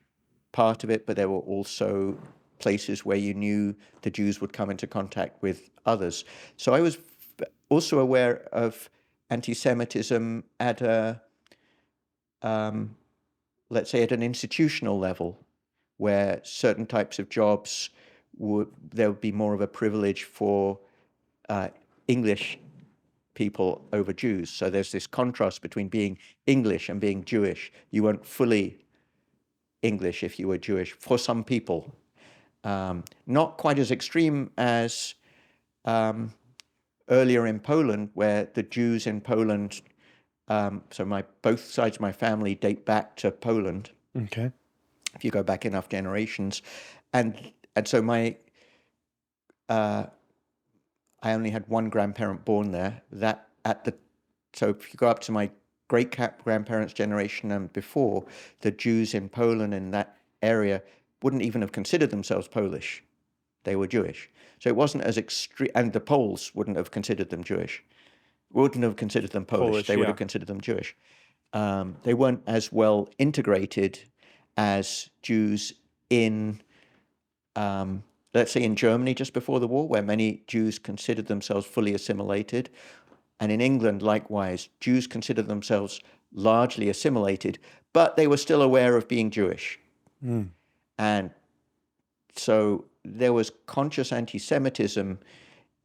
part of it, but there were also places where you knew the Jews would come into contact with others. So I was also aware of anti-Semitism at let's say, at an institutional level, where certain types of jobs there would be more of a privilege for English people over Jews. So there's this contrast between being English and being Jewish. You weren't fully English if you were Jewish for some people. Not quite as extreme as earlier in Poland, where the Jews in Poland, so both sides of my family date back to Poland. Okay. If you go back enough generations, and so I only had one grandparent born there. So if you go up to my great grandparents' generation and before, the Jews in Poland in that area wouldn't even have considered themselves Polish. They were Jewish. So it wasn't as extreme, and the Poles wouldn't have considered them Jewish. Wouldn't have considered them Polish. They would Yeah. have considered them Jewish. They weren't as well integrated as Jews in, let's say, in Germany just before the war, where many Jews considered themselves fully assimilated. And in England, likewise, Jews considered themselves largely assimilated, but they were still aware of being Jewish. Mm. And so there was conscious anti-Semitism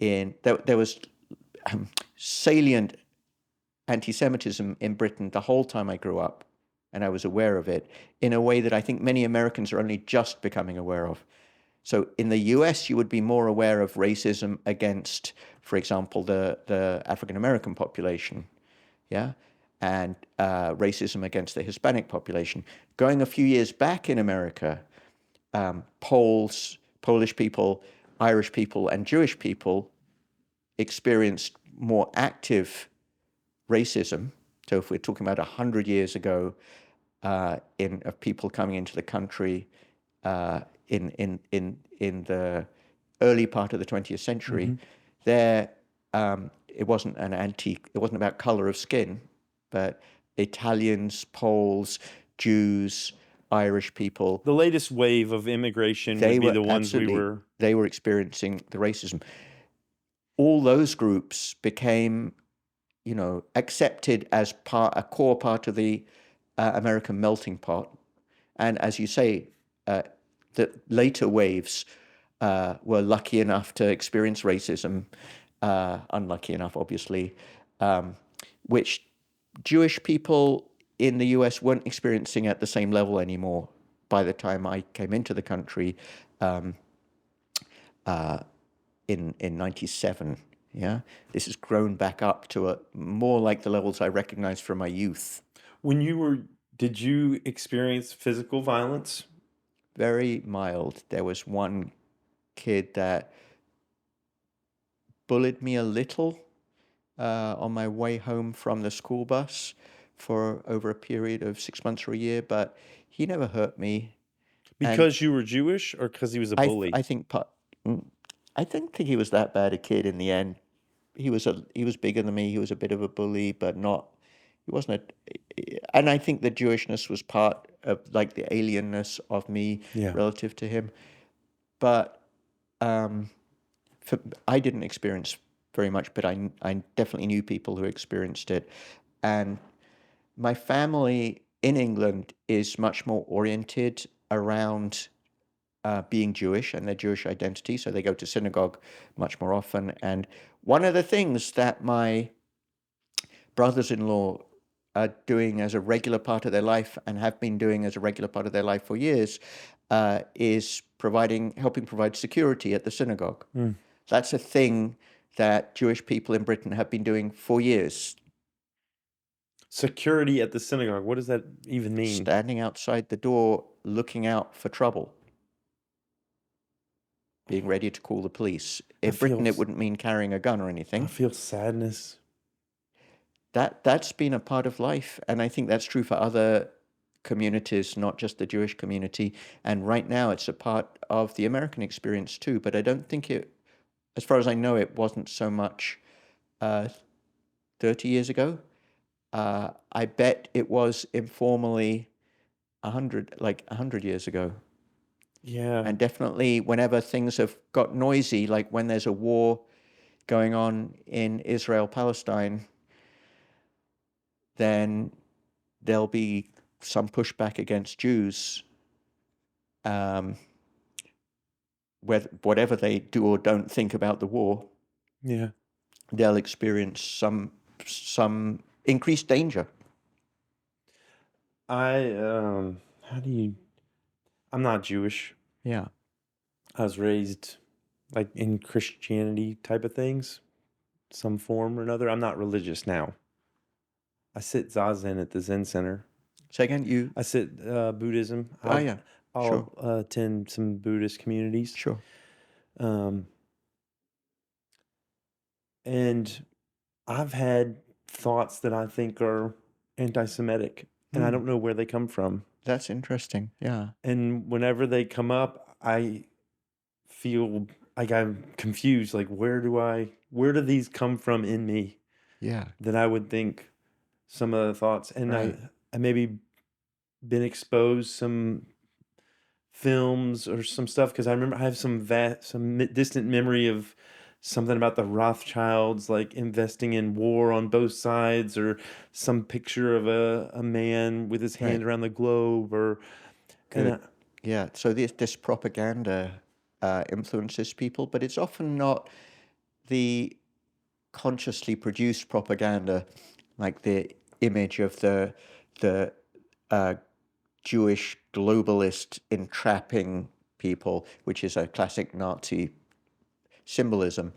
there was salient anti-Semitism in Britain the whole time I grew up, and I was aware of it in a way that I think many Americans are only just becoming aware of. So in the US, you would be more aware of racism against, for example, the African American population, yeah, and racism against the Hispanic population. Going a few years back in America, Polish people, Irish people, and Jewish people experienced more active racism. So if we're talking about 100 years ago, of people coming into the country in the early part of the 20th century, Mm-hmm. there it wasn't about color of skin, but Italians, Poles, Jews, Irish people, The latest wave of immigration would be the ones they were experiencing the racism. All those groups became, accepted as a core part of the American melting pot. And as you say, the later waves were lucky enough to experience racism, unlucky enough, obviously, which Jewish people in the US weren't experiencing at the same level anymore by the time I came into the country in 97. Yeah, this has grown back up to more like the levels I recognized from my youth. Did you experience physical violence? Very mild. There was one kid that bullied me a little on my way home from the school bus for over a period of 6 months or a year, but he never hurt me. And Because you were Jewish or because he was a bully? I think I didn't think he was that bad a kid in the end. He was bigger than me. He was a bit of a bully, but not he wasn't and I think the Jewishness was part of like the alienness of me Yeah. relative to him. But um, I didn't experience very much, but I definitely knew people who experienced it. And my family in England is much more oriented around being Jewish and their Jewish identity. So they go to synagogue much more often. And one of the things that my brothers-in-law are doing as a regular part of their life and have been doing as a regular part of their life for years is helping provide security at the synagogue. Mm. That's a thing that Jewish people in Britain have been doing for years, Security at the synagogue. What does that even mean? standing outside the door, looking out for trouble, being ready to call the police. I In feel Britain, it wouldn't mean carrying a gun or I anything. feel sadness. That's been a part of life, and I think that's true for other communities, not just the Jewish community. And right now, it's a part of the American experience too. But I don't think as far as I know, it wasn't so much 30 years ago. I bet it was informally 100 years ago. Yeah. And definitely whenever things have got noisy, like when there's a war going on in Israel-Palestine, then there'll be some pushback against Jews, whatever they do or don't think about the war, Yeah. they'll experience some increased danger. How do you I'm not Jewish. Yeah. I was raised like in Christianity type of things, some form or another. I'm not religious now. I sit zazen at the Zen Center. Say again, I sit Buddhism. yeah, sure, I'll attend some Buddhist communities. sure. Um, and I've had thoughts that I think are anti-Semitic, and I don't know where they come from. That's interesting. Yeah, And whenever they come up, I feel like I'm confused. Like, where do these come from in me yeah, that I would think some of the thoughts? And right. I maybe been exposed some films or some stuff because I remember I have some distant memory of something about the Rothschilds like investing in war on both sides or some picture of a man with his hand Right. around the globe or and Good. Yeah. So this propaganda influences people, but it's often not the consciously produced propaganda, like the image of the uh, Jewish globalist entrapping people, which is a classic Nazi symbolism.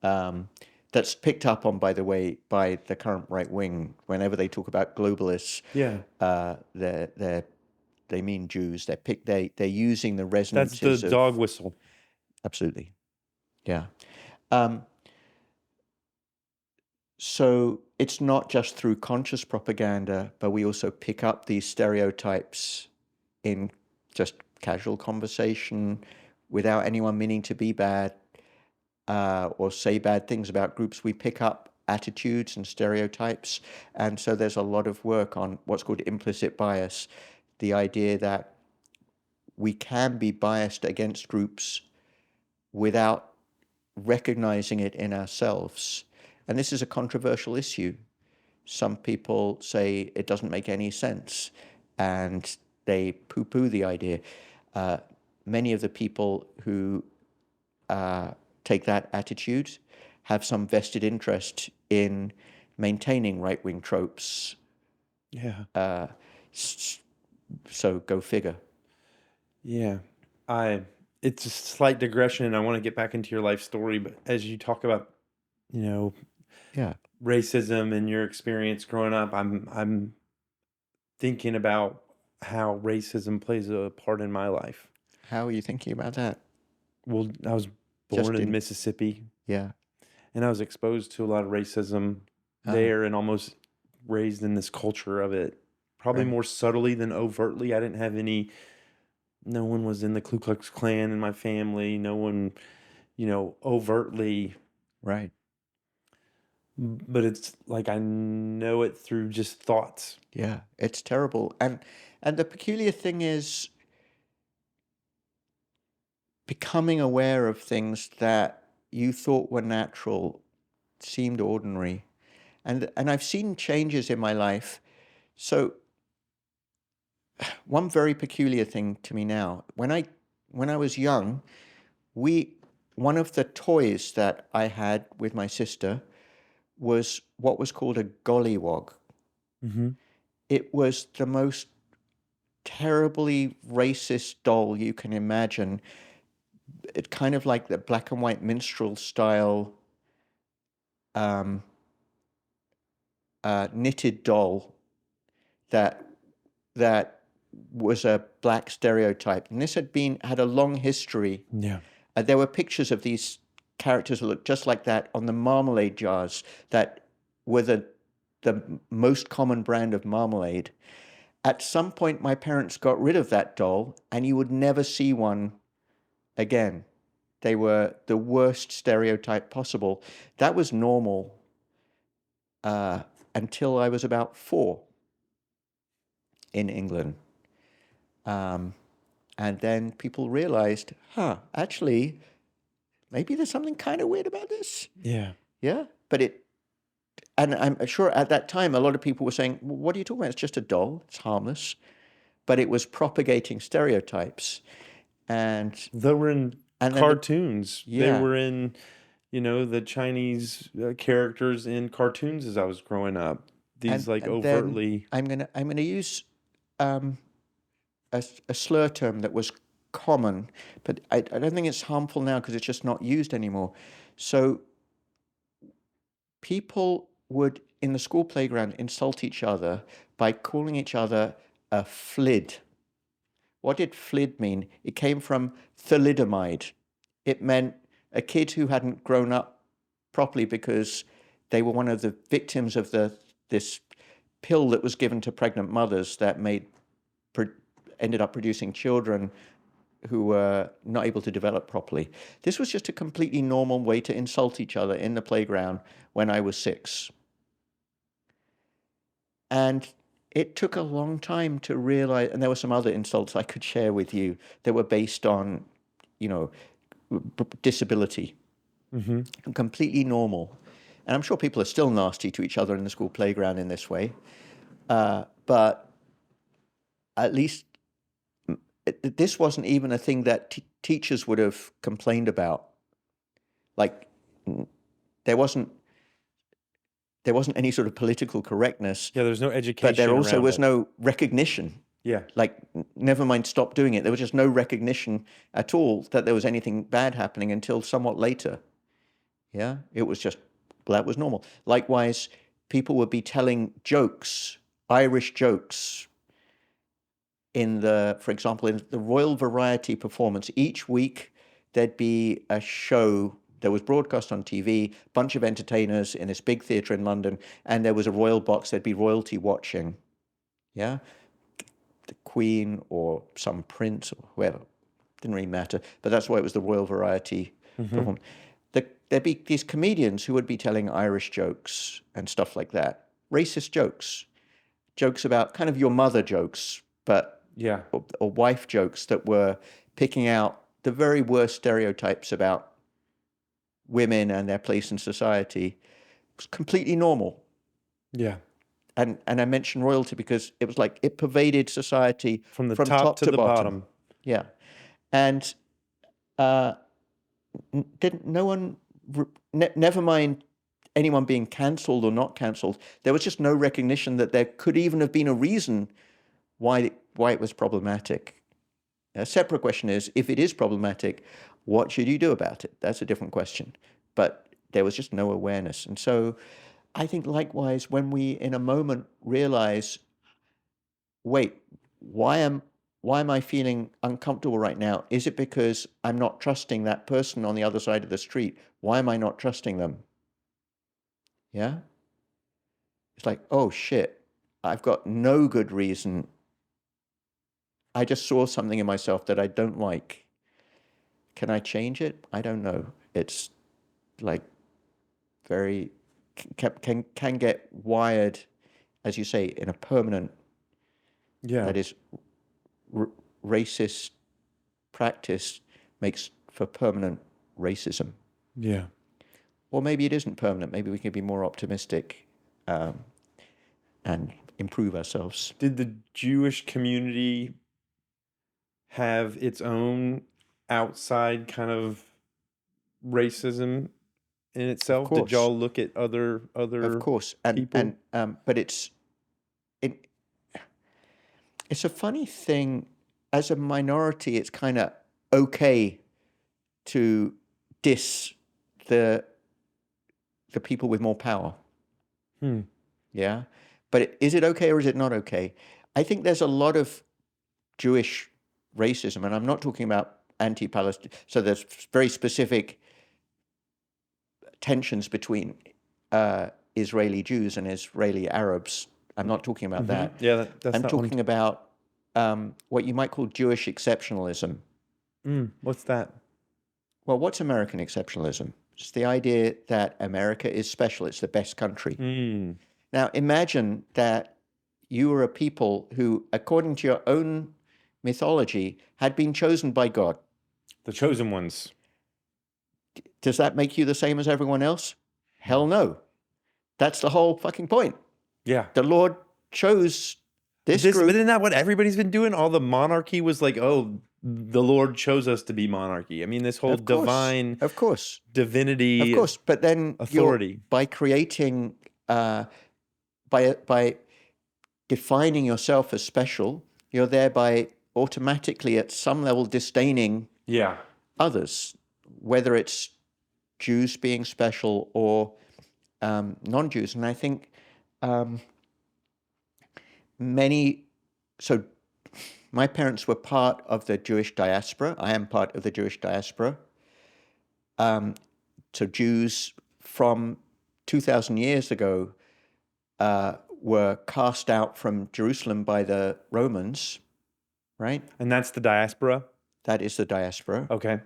That's picked up on, by the way, by the current right wing. Whenever they talk about globalists, yeah, they mean Jews. They're using the that's the resonances of dog whistle. absolutely, yeah. Um, so it's not just through conscious propaganda, but we also pick up these stereotypes in just casual conversation without anyone meaning to be bad or say bad things about groups. We pick up attitudes and stereotypes. And so there's a lot of work on what's called implicit bias, the idea that we can be biased against groups without recognizing it in ourselves. And this is a controversial issue. Some people say it doesn't make any sense and they poo-poo the idea. Many of the people who take that attitude have some vested interest in maintaining right-wing tropes. Yeah, So go figure. yeah. I it's a slight digression, and I want to get back into your life story, but as you talk about, you know, Yeah. racism and your experience growing up, I'm thinking about how racism plays a part in my life. How are you thinking about that? Well, I was born Just in in, Mississippi, yeah. and I was exposed to a lot of racism Ah, there and almost raised in this culture of it. Probably right, more subtly than overtly. I didn't have any, no one was in the Ku Klux Klan in my family. No one, overtly right. but it's like I know it through just thoughts. Yeah, it's terrible. And the peculiar thing is becoming aware of things that you thought were natural seemed ordinary. And I've seen changes in my life. So one very peculiar thing to me now, when I was young, we one of the toys that I had with my sister was what was called a gollywog. Mm-hmm. It was the most terribly racist doll you can imagine. It kind of like the black and white minstrel style um, knitted doll that that was a black stereotype, and this had a long history. Yeah. There were pictures of these characters that looked just like that on the marmalade jars that were the most common brand of marmalade. At some point, my parents got rid of that doll, and you would never see one again. They were the worst stereotype possible. That was normal uh, until I was about 4 in England. Um, and then people realized, actually, maybe there's something kind of weird about this. Yeah. Yeah. And I'm sure at that time, a lot of people were saying, well, what are you talking about? It's just a doll, it's harmless. But it was propagating stereotypes. And, They were in and then, cartoons. They yeah. were in, the Chinese characters in cartoons as I was growing up. These like And then overtly. I'm gonna use um, a slur term that was common, but I don't think it's harmful now because it's just not used anymore. So people would, in the school playground, insult each other by calling each other a flid. What did flid mean? It came from thalidomide. It meant a kid who hadn't grown up properly because they were one of the victims of this pill that was given to pregnant mothers that ended up producing children who were not able to develop properly. This was just a completely normal way to insult each other in the playground when I was 6. And it took a long time to realize, and there were some other insults I could share with you that were based on, you know, disability, Mm-hmm. completely normal. And I'm sure people are still nasty to each other in the school playground in this way. But at least this wasn't even a thing that teachers would have complained about. Like there wasn't any sort of political correctness, Yeah, there's no but there education also around was it. no recognition. Yeah. Like, never mind, stop doing it. There was just no recognition at all that there was anything bad happening until somewhat later. Yeah, it was just, well, that was normal. Likewise, people would be telling jokes, Irish jokes, for example, in the Royal Variety performance. Each week there'd be a show that was broadcast on TV, bunch of entertainers in this big theatre in London, and there was a royal box. There'd be royalty watching. Yeah, the Queen or some prince or whoever. Didn't really matter, but that's why it was the Royal Variety Mm-hmm. performance. There'd be these comedians who would be telling Irish jokes and stuff like that, racist jokes about kind of your mother jokes, but Yeah. or wife jokes that were picking out the very worst stereotypes about women and their place in society. It was completely normal. Yeah. And I mention royalty because it was like it pervaded society From the from top top to to the bottom. bottom. Yeah. And uh, didn't no one, never mind anyone being cancelled or not cancelled, there was just no recognition that there could even have been a reason why it was problematic. A separate question is, if it is problematic, what should you do about it? That's a different question. But there was just no awareness. And so I think likewise, when we in a moment realize, wait, why am I feeling uncomfortable right now? Is it because I'm not trusting that person on the other side of the street? Why am I not trusting them? Yeah? It's like, oh shit, I've got no good reason. I just saw something in myself that I don't like. Can I change it? I don't know. It's like very can get wired, as you say, in a permanent, Yeah. that is, racist practice makes for permanent racism. Yeah. Or maybe it isn't permanent. Maybe we can be more optimistic and improve ourselves. Did the Jewish community have its own outside kind of racism in Of itself? Did course, y'all look at other of course, people? but it, it's a funny thing. As a minority, it's kind of okay to diss the people with more power. Yeah, but is it okay or is it not okay? I think there's a lot of Jewish racism, and I'm not talking about anti-Palestine. So there's very specific tensions between Israeli Jews and Israeli Arabs. I'm not talking about that. Yeah, that's I'm not what I'm talking about what you might call Jewish exceptionalism. What's that? Well, what's American exceptionalism? It's the idea that America is special. It's the best country. Now, imagine that you were a people who, according to your own mythology, had been chosen by God. The chosen ones. Does that make you the same as everyone else? Hell no. That's the whole fucking point. Yeah. The Lord chose this But group. isn't that what everybody's been doing? All the monarchy was like, oh, the Lord chose us to be monarchy. I mean, this whole Of course, divine of course, divinity of course. But then authority. by creating, by defining yourself as special, you're thereby automatically at some level disdaining Yeah. others, whether it's Jews being special or non-Jews. And I think so my parents were part of the Jewish diaspora. I am part of the Jewish diaspora. So Jews from 2,000 years ago were cast out from Jerusalem by the Romans, right? And that's the diaspora? That is the diaspora. Okay.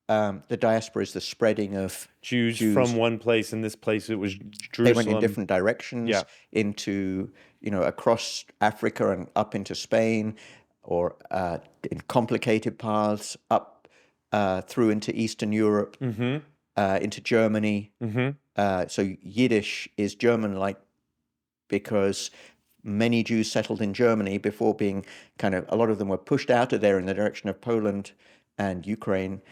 The diaspora is the spreading of Jews from one place, and this place it was Jerusalem. They went in different directions, Yeah. into, across Africa and up into Spain, or in complicated paths up through into Eastern Europe, into Germany. So Yiddish is German-like because many Jews settled in Germany before being a lot of them were pushed out of there in the direction of Poland and Ukraine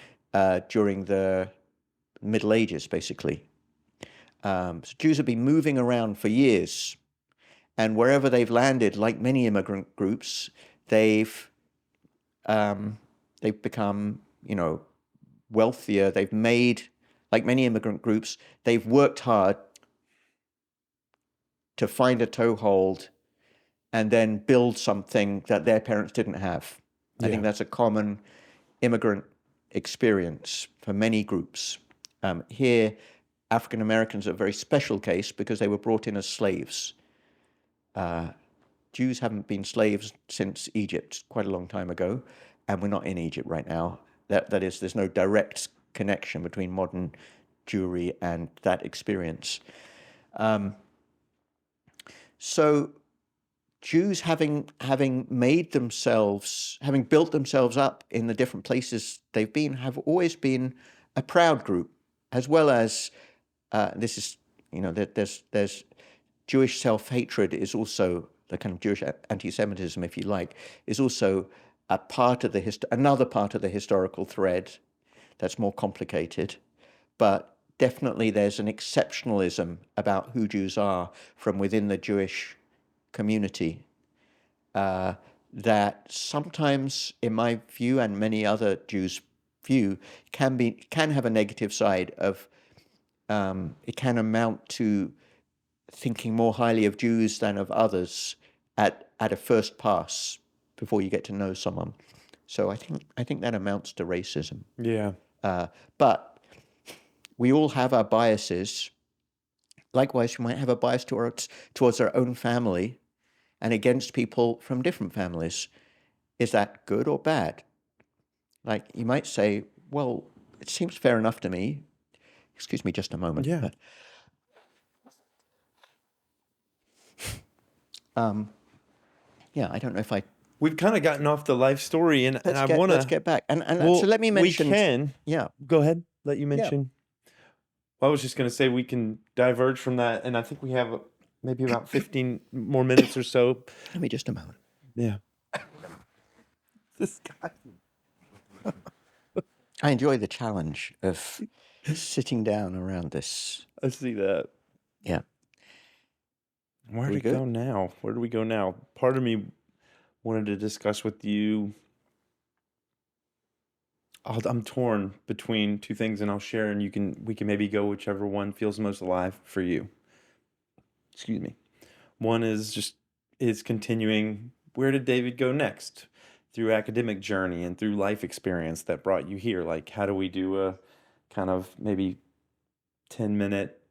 during the Middle Ages, basically. So Jews have been moving around for years, and wherever they've landed, like many immigrant groups, they've become, wealthier. They've made, like many immigrant groups, they've worked hard to find a toehold and then build something that their parents didn't have. I think that's a common immigrant experience for many groups. Here, African Americans are a very special case because they were brought in as slaves. Jews haven't been slaves since Egypt, quite a long time ago, and we're not in Egypt right now. That is, there's no direct connection between modern Jewry and that experience. So Jews having made themselves, having built themselves up in the different places they've been, have always been a proud group, as well as this is, there's Jewish self-hatred is also the kind of Jewish anti-Semitism, if you like, is also a part of another part of the historical thread that's more complicated, but definitely there's an exceptionalism about who Jews are from within the Jewish community that sometimes, in my view and many other Jews' view, can have a negative side of it can amount to thinking more highly of Jews than of others at a first pass before you get to know someone. So I think that amounts to racism. Yeah. But we all have our biases. Likewise, we might have a bias towards our own family and against people from different families. Is that good or bad? Like, you might say, well, it seems fair enough to me. Excuse me just a moment. Yeah. Yeah, I don't know if I. We've kind of gotten off the life story, and I want Let's to. get back, and so Well, let me we mention. can. Yeah, Go ahead. Let you yeah. mention. Well, I was just going to say we can diverge from that, and I think we have maybe about 15 more minutes or so. Give me just a moment. Yeah. This guy. I enjoy the challenge of sitting down around this. I see that. Yeah. Where We to good? go now? Where do we go now? Part of me wanted to discuss with you. I'm torn between two things, and I'll share, and we can maybe go whichever one feels most alive for you. Excuse me. One is continuing. Where did David go next? Through academic journey and through life experience that brought you here. Like, how do we do a kind of maybe 10-minute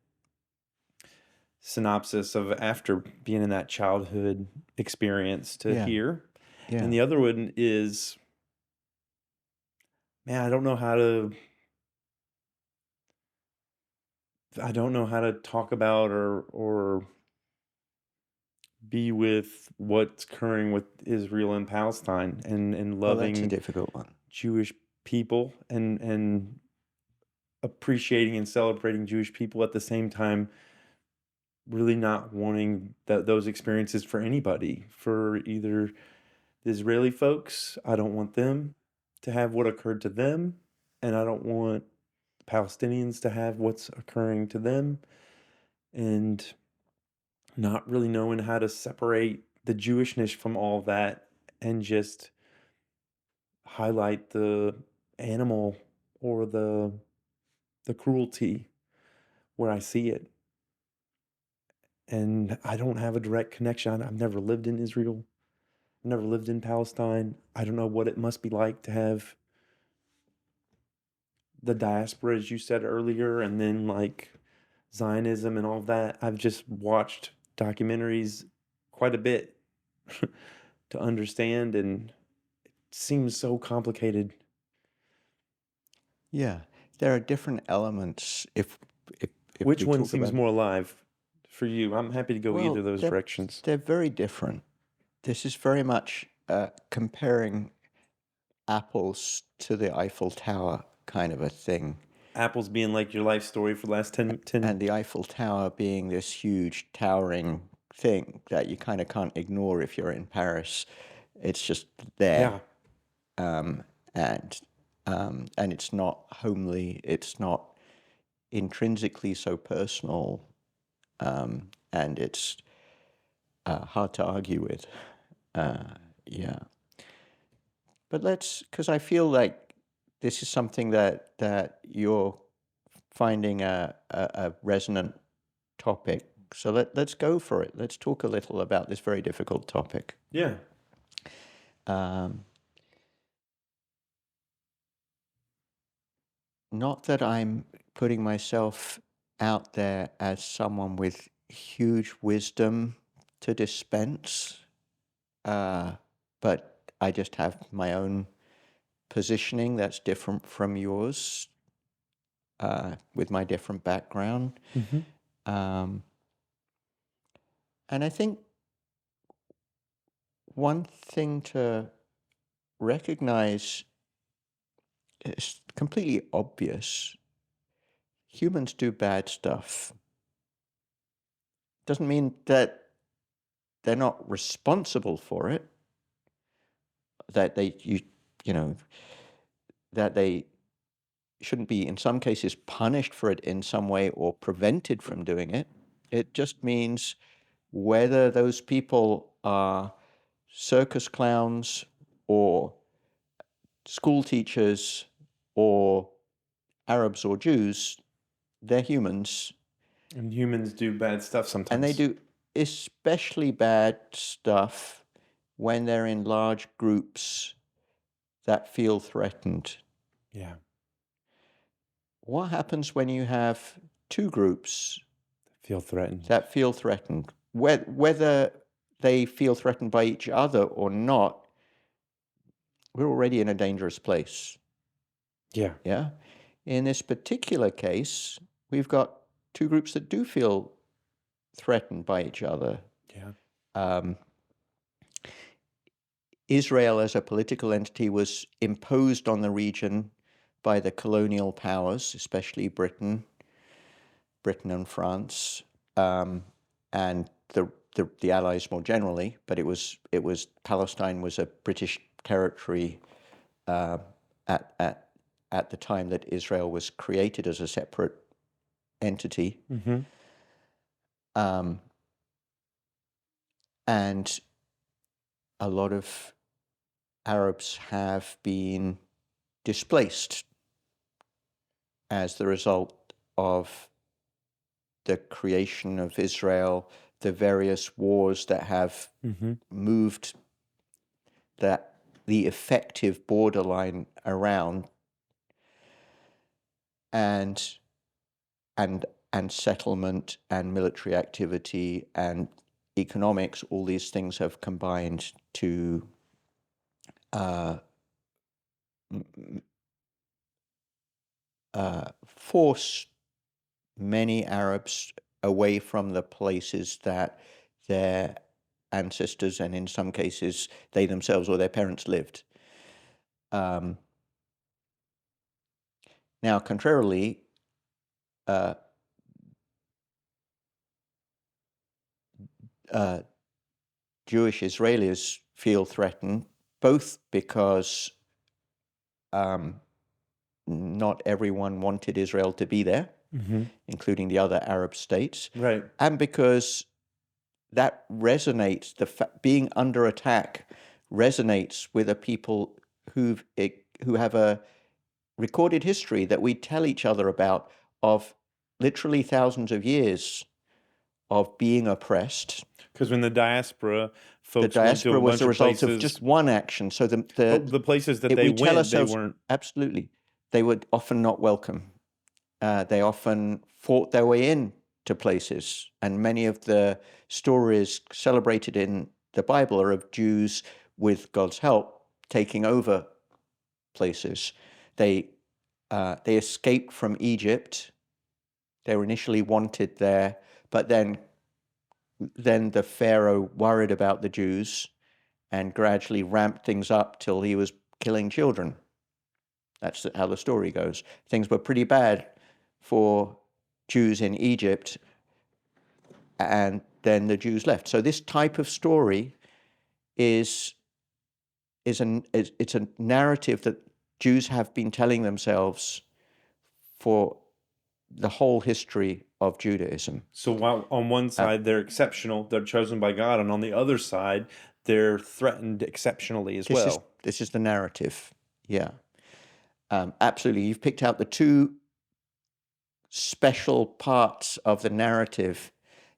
synopsis of after being in that childhood experience to Yeah. here? Yeah. And the other one is, man, I don't know how to talk about or be with what's occurring with Israel and Palestine and Well, that's a loving difficult one. Jewish people and appreciating and celebrating Jewish people at the same time, really not wanting those experiences for anybody. For either the Israeli folks, I don't want them to have what occurred to them, and I don't want Palestinians to have what's occurring to them, and not really knowing how to separate the Jewishness from all that and just highlight the animal or the cruelty where I see it. And I don't have a direct connection. I've never lived in Israel. I've never lived in Palestine. I don't know what it must be like to have the diaspora, as you said earlier, and then like Zionism and all that. I've just watched documentaries quite a bit to understand, and it seems so complicated. Yeah. There are different elements. If Which we one talk seems about, more alive for you? I'm happy to go either well, of those directions. they're very different. This is very much comparing apples to the Eiffel Tower kind of a thing. Apples being like your life story for the last 10. And the Eiffel Tower being this huge towering thing that you kind of can't ignore if you're in Paris. It's just there. Yeah. And it's not homely. It's not intrinsically so personal, and it's hard to argue with. Yeah, but because I feel like this is something that you're finding a resonant topic. So let's go for it. Let's talk a little about this very difficult topic. Yeah. Not that I'm putting myself out there as someone with huge wisdom to dispense, but I just have my own positioning that's different from yours, with my different background. Mm-hmm. And I think one thing to recognize is completely obvious. Humans do bad stuff. Doesn't mean that they're not responsible for it, that that they shouldn't be, in some cases, punished for it in some way or prevented from doing it. It just means whether those people are circus clowns or school teachers or Arabs or Jews, they're humans. And humans do bad stuff sometimes. And they do especially bad stuff when they're in large groups that feel threatened. Yeah. What happens when you have two groups Feel threatened. that feel threatened? Whether they feel threatened by each other or not, we're already in a dangerous place. Yeah. Yeah. In this particular case, we've got two groups that do feel threatened by each other. Yeah. Israel as a political entity was imposed on the region by the colonial powers, especially Britain and France, and the Allies more generally. But it was Palestine was a British territory at the time that Israel was created as a separate entity. And a lot of Arabs have been displaced as the result of the creation of Israel, the various wars that have moved the effective borderline around, and settlement and military activity and economics, all these things have combined to force many Arabs away from the places that their ancestors, and in some cases they themselves or their parents, lived. Now, contrarily, Jewish Israelis feel threatened, both because not everyone wanted Israel to be there, including the other Arab states, Right. and because that resonates, being under attack resonates with a people who have a recorded history that we tell each other about, of literally thousands of years of being oppressed. Because when the diaspora The folks went to diaspora a was bunch the of result of places, just one action. So the places that they we tell went, they ourselves, weren't. absolutely, they were often not welcome. They often fought their way in to places, and many of the stories celebrated in the Bible are of Jews, with God's help, taking over places. They escaped from Egypt. They were initially wanted there, but then the Pharaoh worried about the Jews and gradually ramped things up till he was killing children. That's how the story goes. Things were pretty bad for Jews in Egypt, and then the Jews left. So this type of story it's a narrative that Jews have been telling themselves for the whole history of Judaism. So while on one side they're exceptional, they're chosen by God, and on the other side they're threatened exceptionally as well. This is the narrative. Yeah, absolutely. You've picked out the two special parts of the narrative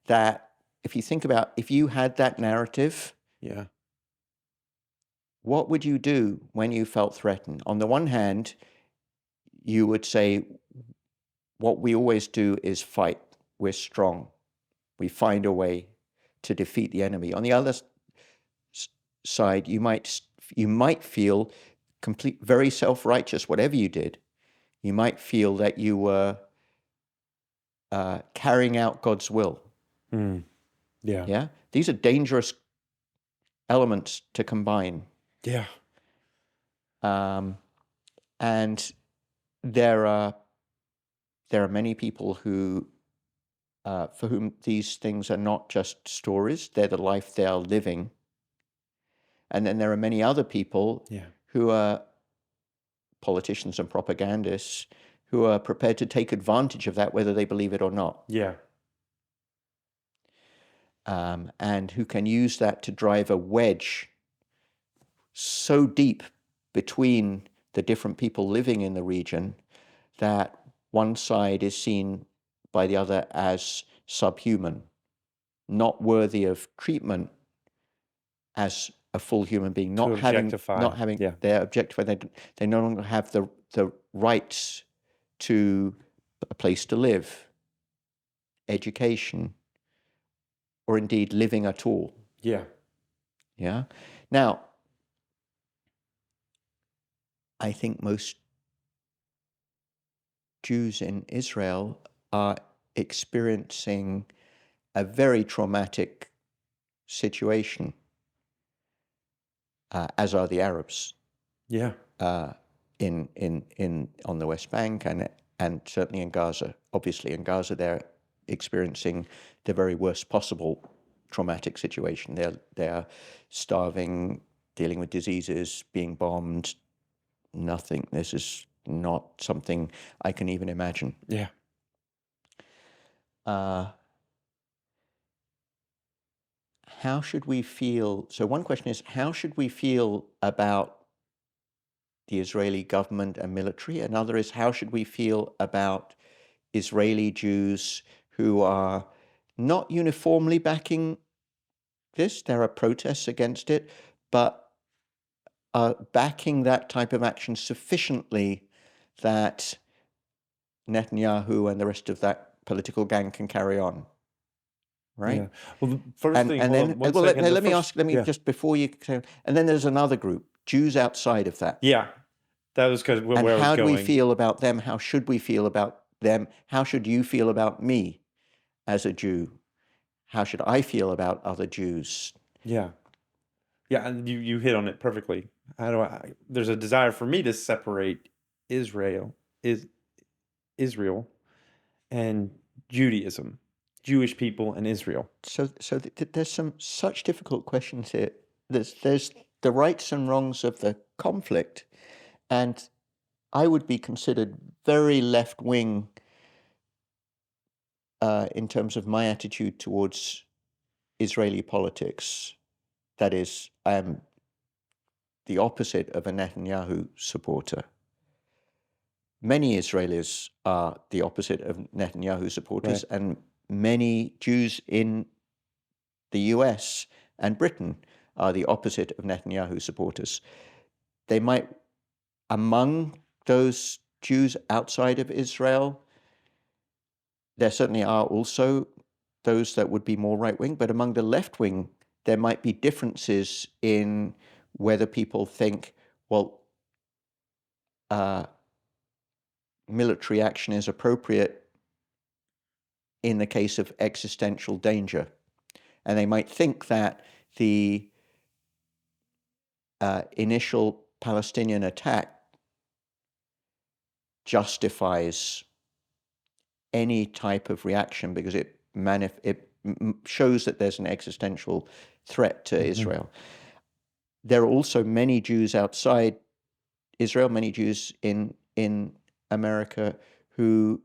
that, if you think about, if you had that narrative, Yeah. what would you do when you felt threatened? On the one hand, you would say, what we always do is fight. We're strong. We find a way to defeat the enemy. On the other side, you might feel very self-righteous, whatever you did. You might feel that you were carrying out God's will. Yeah. Yeah? These are dangerous elements to combine. Yeah. And there are many people who, for whom these things are not just stories, they're the life they are living. And then there are many other people who are politicians and propagandists who are prepared to take advantage of that, whether they believe it or not. Yeah. And who can use that to drive a wedge so deep between the different people living in the region that one side is seen by the other as subhuman, not worthy of treatment as a full human being, not having they're objectified. They no longer have the rights to a place to live, education, or indeed living at all. Yeah. Yeah. Now, I think most Jews in Israel are experiencing a very traumatic situation, as are the Arabs Yeah. in on the West Bank and certainly in Gaza. Obviously, in Gaza, they're experiencing the very worst possible traumatic situation. They're starving, dealing with diseases, being bombed. Nothing. This is not something I can even imagine. Yeah. How should we feel? So one question is, how should we feel about the Israeli government and military? Another is, how should we feel about Israeli Jews who are not uniformly backing this? There are protests against it, but are backing that type of action sufficiently that Netanyahu and the rest of that political gang can carry on, right? Yeah. Well, the first thing, And hold then, on one well, second. let me ask, let me Yeah. just before you say, and then there's another group, Jews outside of that. Yeah. That was because And where I was how do we going. feel about them? How should we feel about them? How should you feel about me as a Jew? How should I feel about other Jews? Yeah. Yeah, and you hit on it perfectly. There's a desire for me to separate is Israel and Judaism, Jewish people and Israel. So there's some such difficult questions here. There's the rights and wrongs of the conflict, and I would be considered very left wing in terms of my attitude towards Israeli politics. That is, I am the opposite of a Netanyahu supporter. Many Israelis are the opposite of Netanyahu supporters, Right. and many Jews in the US and Britain are the opposite of Netanyahu supporters. They might, among those Jews outside of Israel, there certainly are also those that would be more right wing, but among the left wing, there might be differences in whether people think, well, military action is appropriate in the case of existential danger. And they might think that the initial Palestinian attack justifies any type of reaction because it shows that there's an existential threat to Israel. There are also many Jews outside Israel, many Jews in America who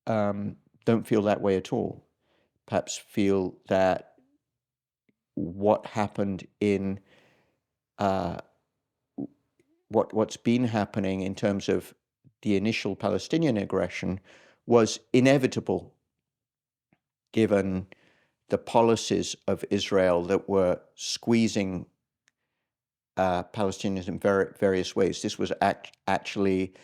don't feel that way at all. Perhaps feel that what happened in what's been happening in terms of the initial Palestinian aggression was inevitable given the policies of Israel that were squeezing Palestinians in various ways. This was actually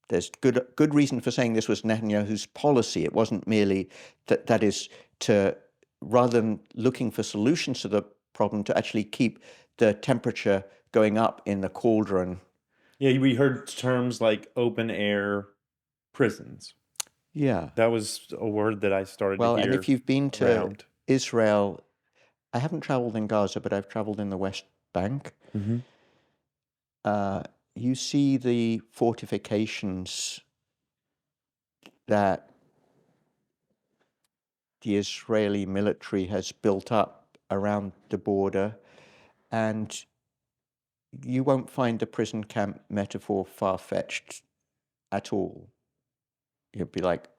there's good reason for saying this was Netanyahu's policy. It wasn't merely that is to, rather than looking for solutions to the problem, to actually keep the temperature going up in the cauldron. Yeah, we heard terms like open air prisons. Yeah. That was a word that I started to Well, and hear if you've been to around. Israel, I haven't traveled in Gaza, but I've traveled in the West Bank. You see the fortifications that the Israeli military has built up around the border, and you won't find the prison camp metaphor far-fetched at all. You'd be like,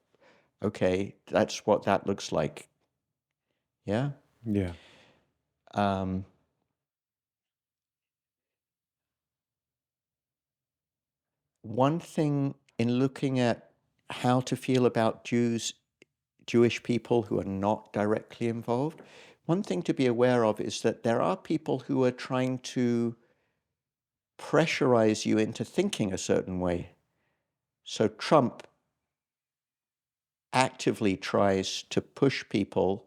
okay, that's what that looks like. Yeah? Yeah. One thing in looking at how to feel about Jewish people who are not directly involved, one thing to be aware of is that there are people who are trying to pressurize you into thinking a certain way. So Trump actively tries to push people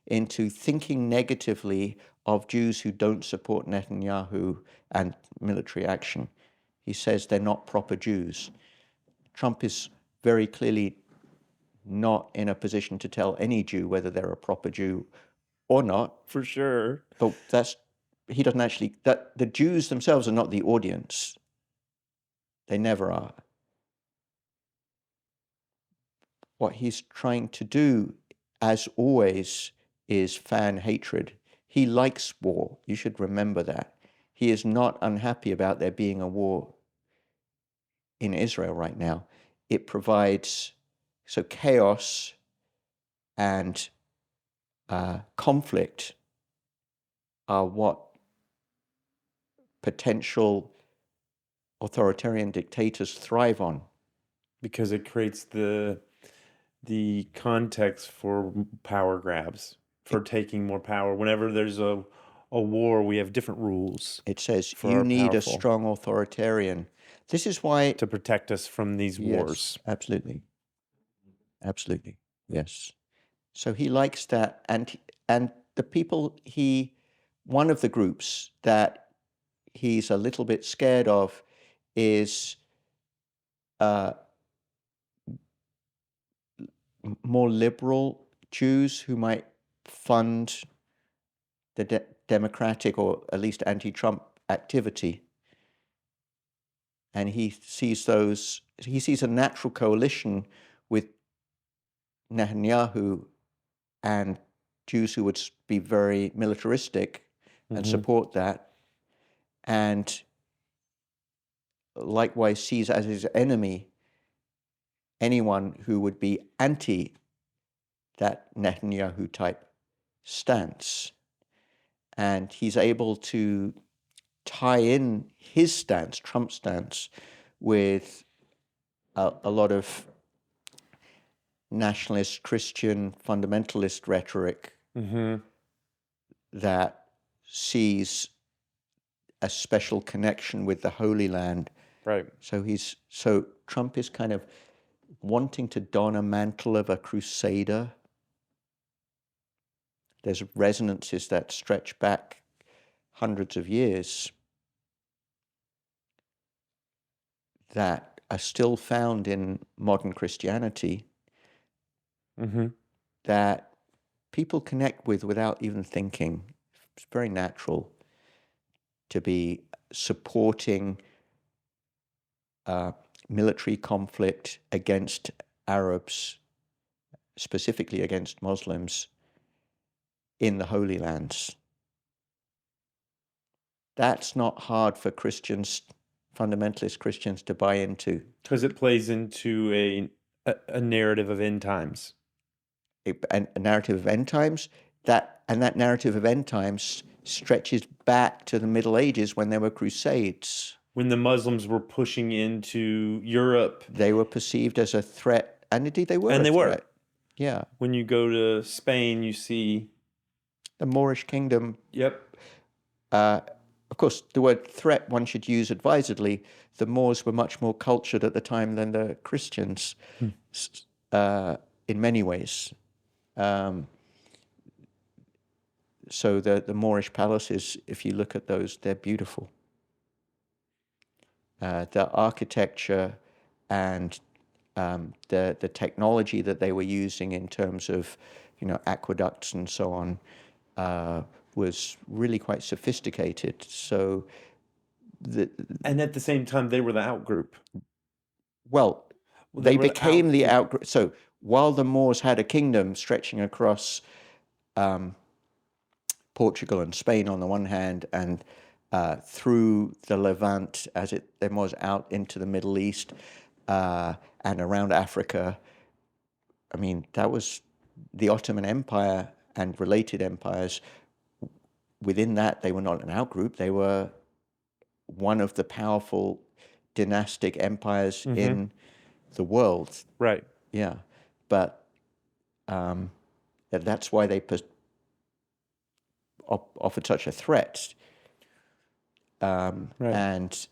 into thinking negatively of Jews who don't support Netanyahu and military action. He says they're not proper Jews. Trump is very clearly not in a position to tell any Jew whether they're a proper Jew or not. For sure. But he doesn't actually, that the Jews themselves are not the audience. They never are. What he's trying to do, as always, is fan hatred. He likes war. You should remember that. He is not unhappy about there being a war in Israel right now. It provides, so chaos and conflict are what potential authoritarian dictators thrive on. Because it creates the context for power grabs, for taking more power. Whenever there's a war, we have different rules It says for you our need a powerful strong authoritarian. This is why, to protect us from these yes, wars. absolutely. Absolutely. Yes. So he likes that, and the people one of the groups that he's a little bit scared of is more liberal Jews who might fund the democratic or at least anti-Trump activity. And he sees a natural coalition with Netanyahu and Jews who would be very militaristic and support that, and likewise sees as his enemy anyone who would be anti that Netanyahu type stance. And he's able to tie in his stance, Trump's stance, with a lot of nationalist, Christian, fundamentalist rhetoric that sees a special connection with the Holy Land. Right. So Trump is kind of wanting to don a mantle of a crusader. There's resonances that stretch back hundreds of years that are still found in modern Christianity that people connect with without even thinking. It's very natural to be supporting military conflict against Arabs, specifically against Muslims, in the Holy Lands. That's not hard for Christians, fundamentalist Christians, to buy into. Because it plays into a narrative of end times. A narrative of end times, that narrative of end times stretches back to the Middle Ages when there were crusades. When the Muslims were pushing into Europe. They were perceived as a threat, and indeed they were And a they threat. were. Yeah. When you go to Spain, you see The Moorish kingdom. Yep. Of course, the word threat one should use advisedly. The Moors were much more cultured at the time than the Christians, in many ways. So the Moorish palaces, if you look at those, they're beautiful. The architecture and the technology that they were using in terms of, aqueducts and so on, was really quite sophisticated. So, and at the same time, they were the outgroup. Well, they became the outgroup. outgroup. So while the Moors had a kingdom stretching across Portugal and Spain on the one hand, and through the Levant, as it then was out into the Middle East and around Africa, I mean, that was the Ottoman Empire and related empires. Within that, they were not an outgroup. They were one of the powerful dynastic empires in the world. Right. Yeah. But that's why they offered such a threat. Right. And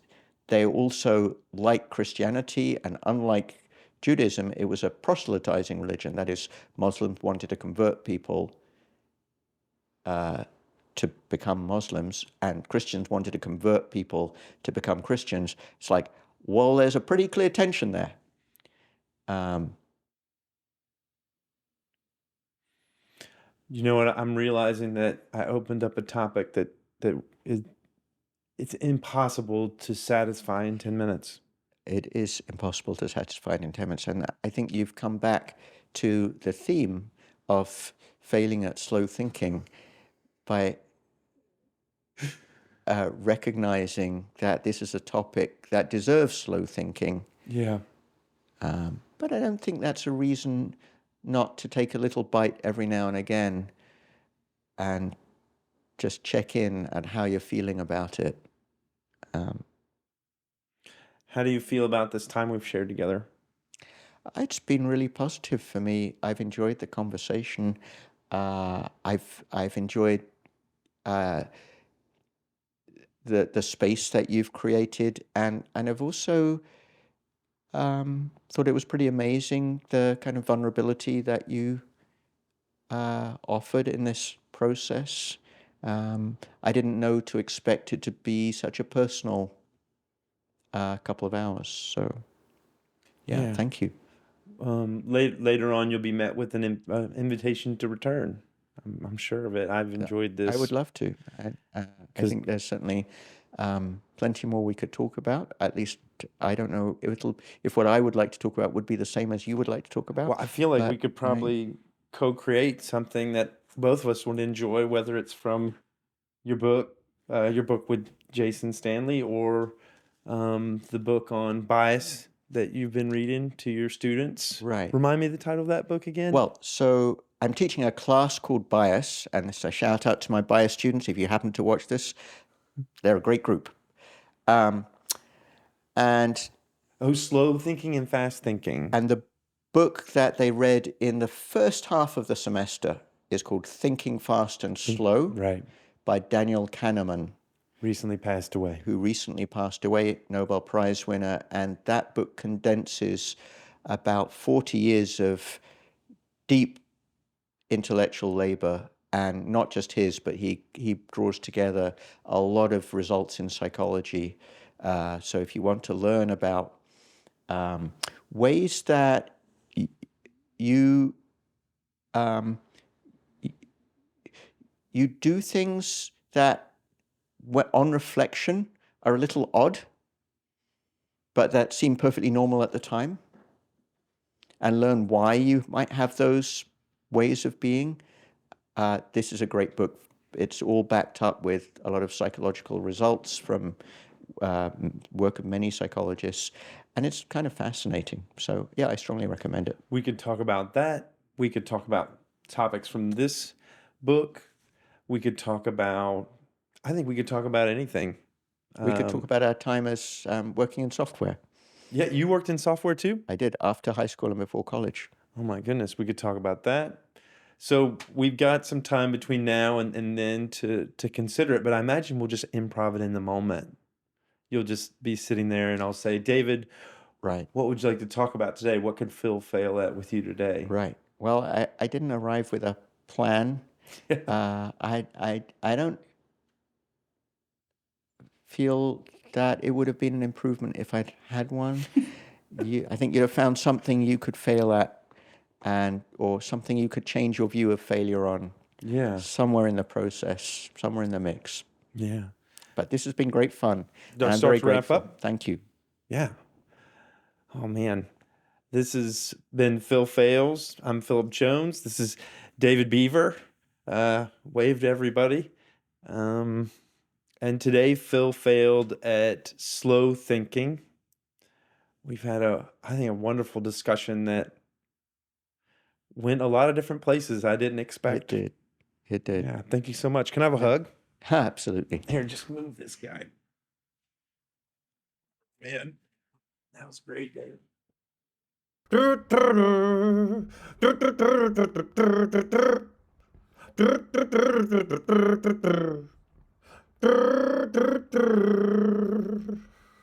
they also, like Christianity and unlike Judaism, it was a proselytizing religion. That is, Muslims wanted to convert people to become Muslims, and Christians wanted to convert people to become Christians. It's like, well, there's a pretty clear tension there. You know what? I'm realizing that I opened up a topic that is it's impossible to satisfy in 10 minutes. It is impossible to satisfy in 10 minutes. And I think you've come back to the theme of failing at slow thinking by recognizing that this is a topic that deserves slow thinking. Yeah. But I don't think that's a reason not to take a little bite every now and again and just check in at how you're feeling about it. How do you feel about this time we've shared together? It's been really positive for me. I've enjoyed the conversation. I've enjoyed the space that you've created, and I've also thought it was pretty amazing the kind of vulnerability that you offered in this process. I didn't know to expect it to be such a personal couple of hours. So, yeah, thank you. Later on, you'll be met with an invitation to return. I'm sure of it. I've enjoyed this. I would love to. I think there's certainly plenty more we could talk about. At least I don't know if what I would like to talk about would be the same as you would like to talk about. Well, I feel like we could probably co-create something that both of us would enjoy, whether it's from your book with Jason Stanley, or the book on bias that you've been reading to your students. Right. Remind me of the title of that book again? Well, so I'm teaching a class called Bias, and this is a shout out to my bias students. If you happen to watch this, they're a great group. And Slow Thinking and Fast Thinking. And the book that they read in the first half of the semester is called Thinking Fast and Slow, Right. by Daniel Kahneman, Recently passed away. who recently passed away, Nobel Prize winner. And that book condenses about 40 years of deep intellectual labor, and not just his, but he draws together a lot of results in psychology. So if you want to learn about ways that you do things that on reflection are a little odd, but that seem perfectly normal at the time, and learn why you might have those ways of being, this is a great book. It's all backed up with a lot of psychological results from work of many psychologists, and it's kind of fascinating. So yeah, I strongly recommend it. We could talk about that. We could talk about topics from this book. We could talk about, I think we could talk about anything. We could talk about our time as working in software. Yeah, you worked in software too? I did, after high school and before college. Oh my goodness, we could talk about that. So we've got some time between now and then to consider it, but I imagine we'll just improv it in the moment. You'll just be sitting there and I'll say, David, Right. what would you like to talk about today? What could Phil fail at with you today? Right. Well, I didn't arrive with a plan. I don't feel that it would have been an improvement if I'd had one. I think you'd have found something you could fail at, or something you could change your view of failure on. Yeah. Somewhere in the process, somewhere in the mix. Yeah. But this has been great fun. Do I And I'm start very to wrap grateful. up? Thank you. Yeah. Oh man. This has been Phil Phails. I'm Phillip Jones. This is David Beaver. Wave to everybody. And today Phil failed at slow thinking. We've had I think a wonderful discussion that went a lot of different places I didn't expect. It did. It did. Yeah, thank you so much. Can I have a hug? Absolutely. Here, just move this guy. Man, that was great, David.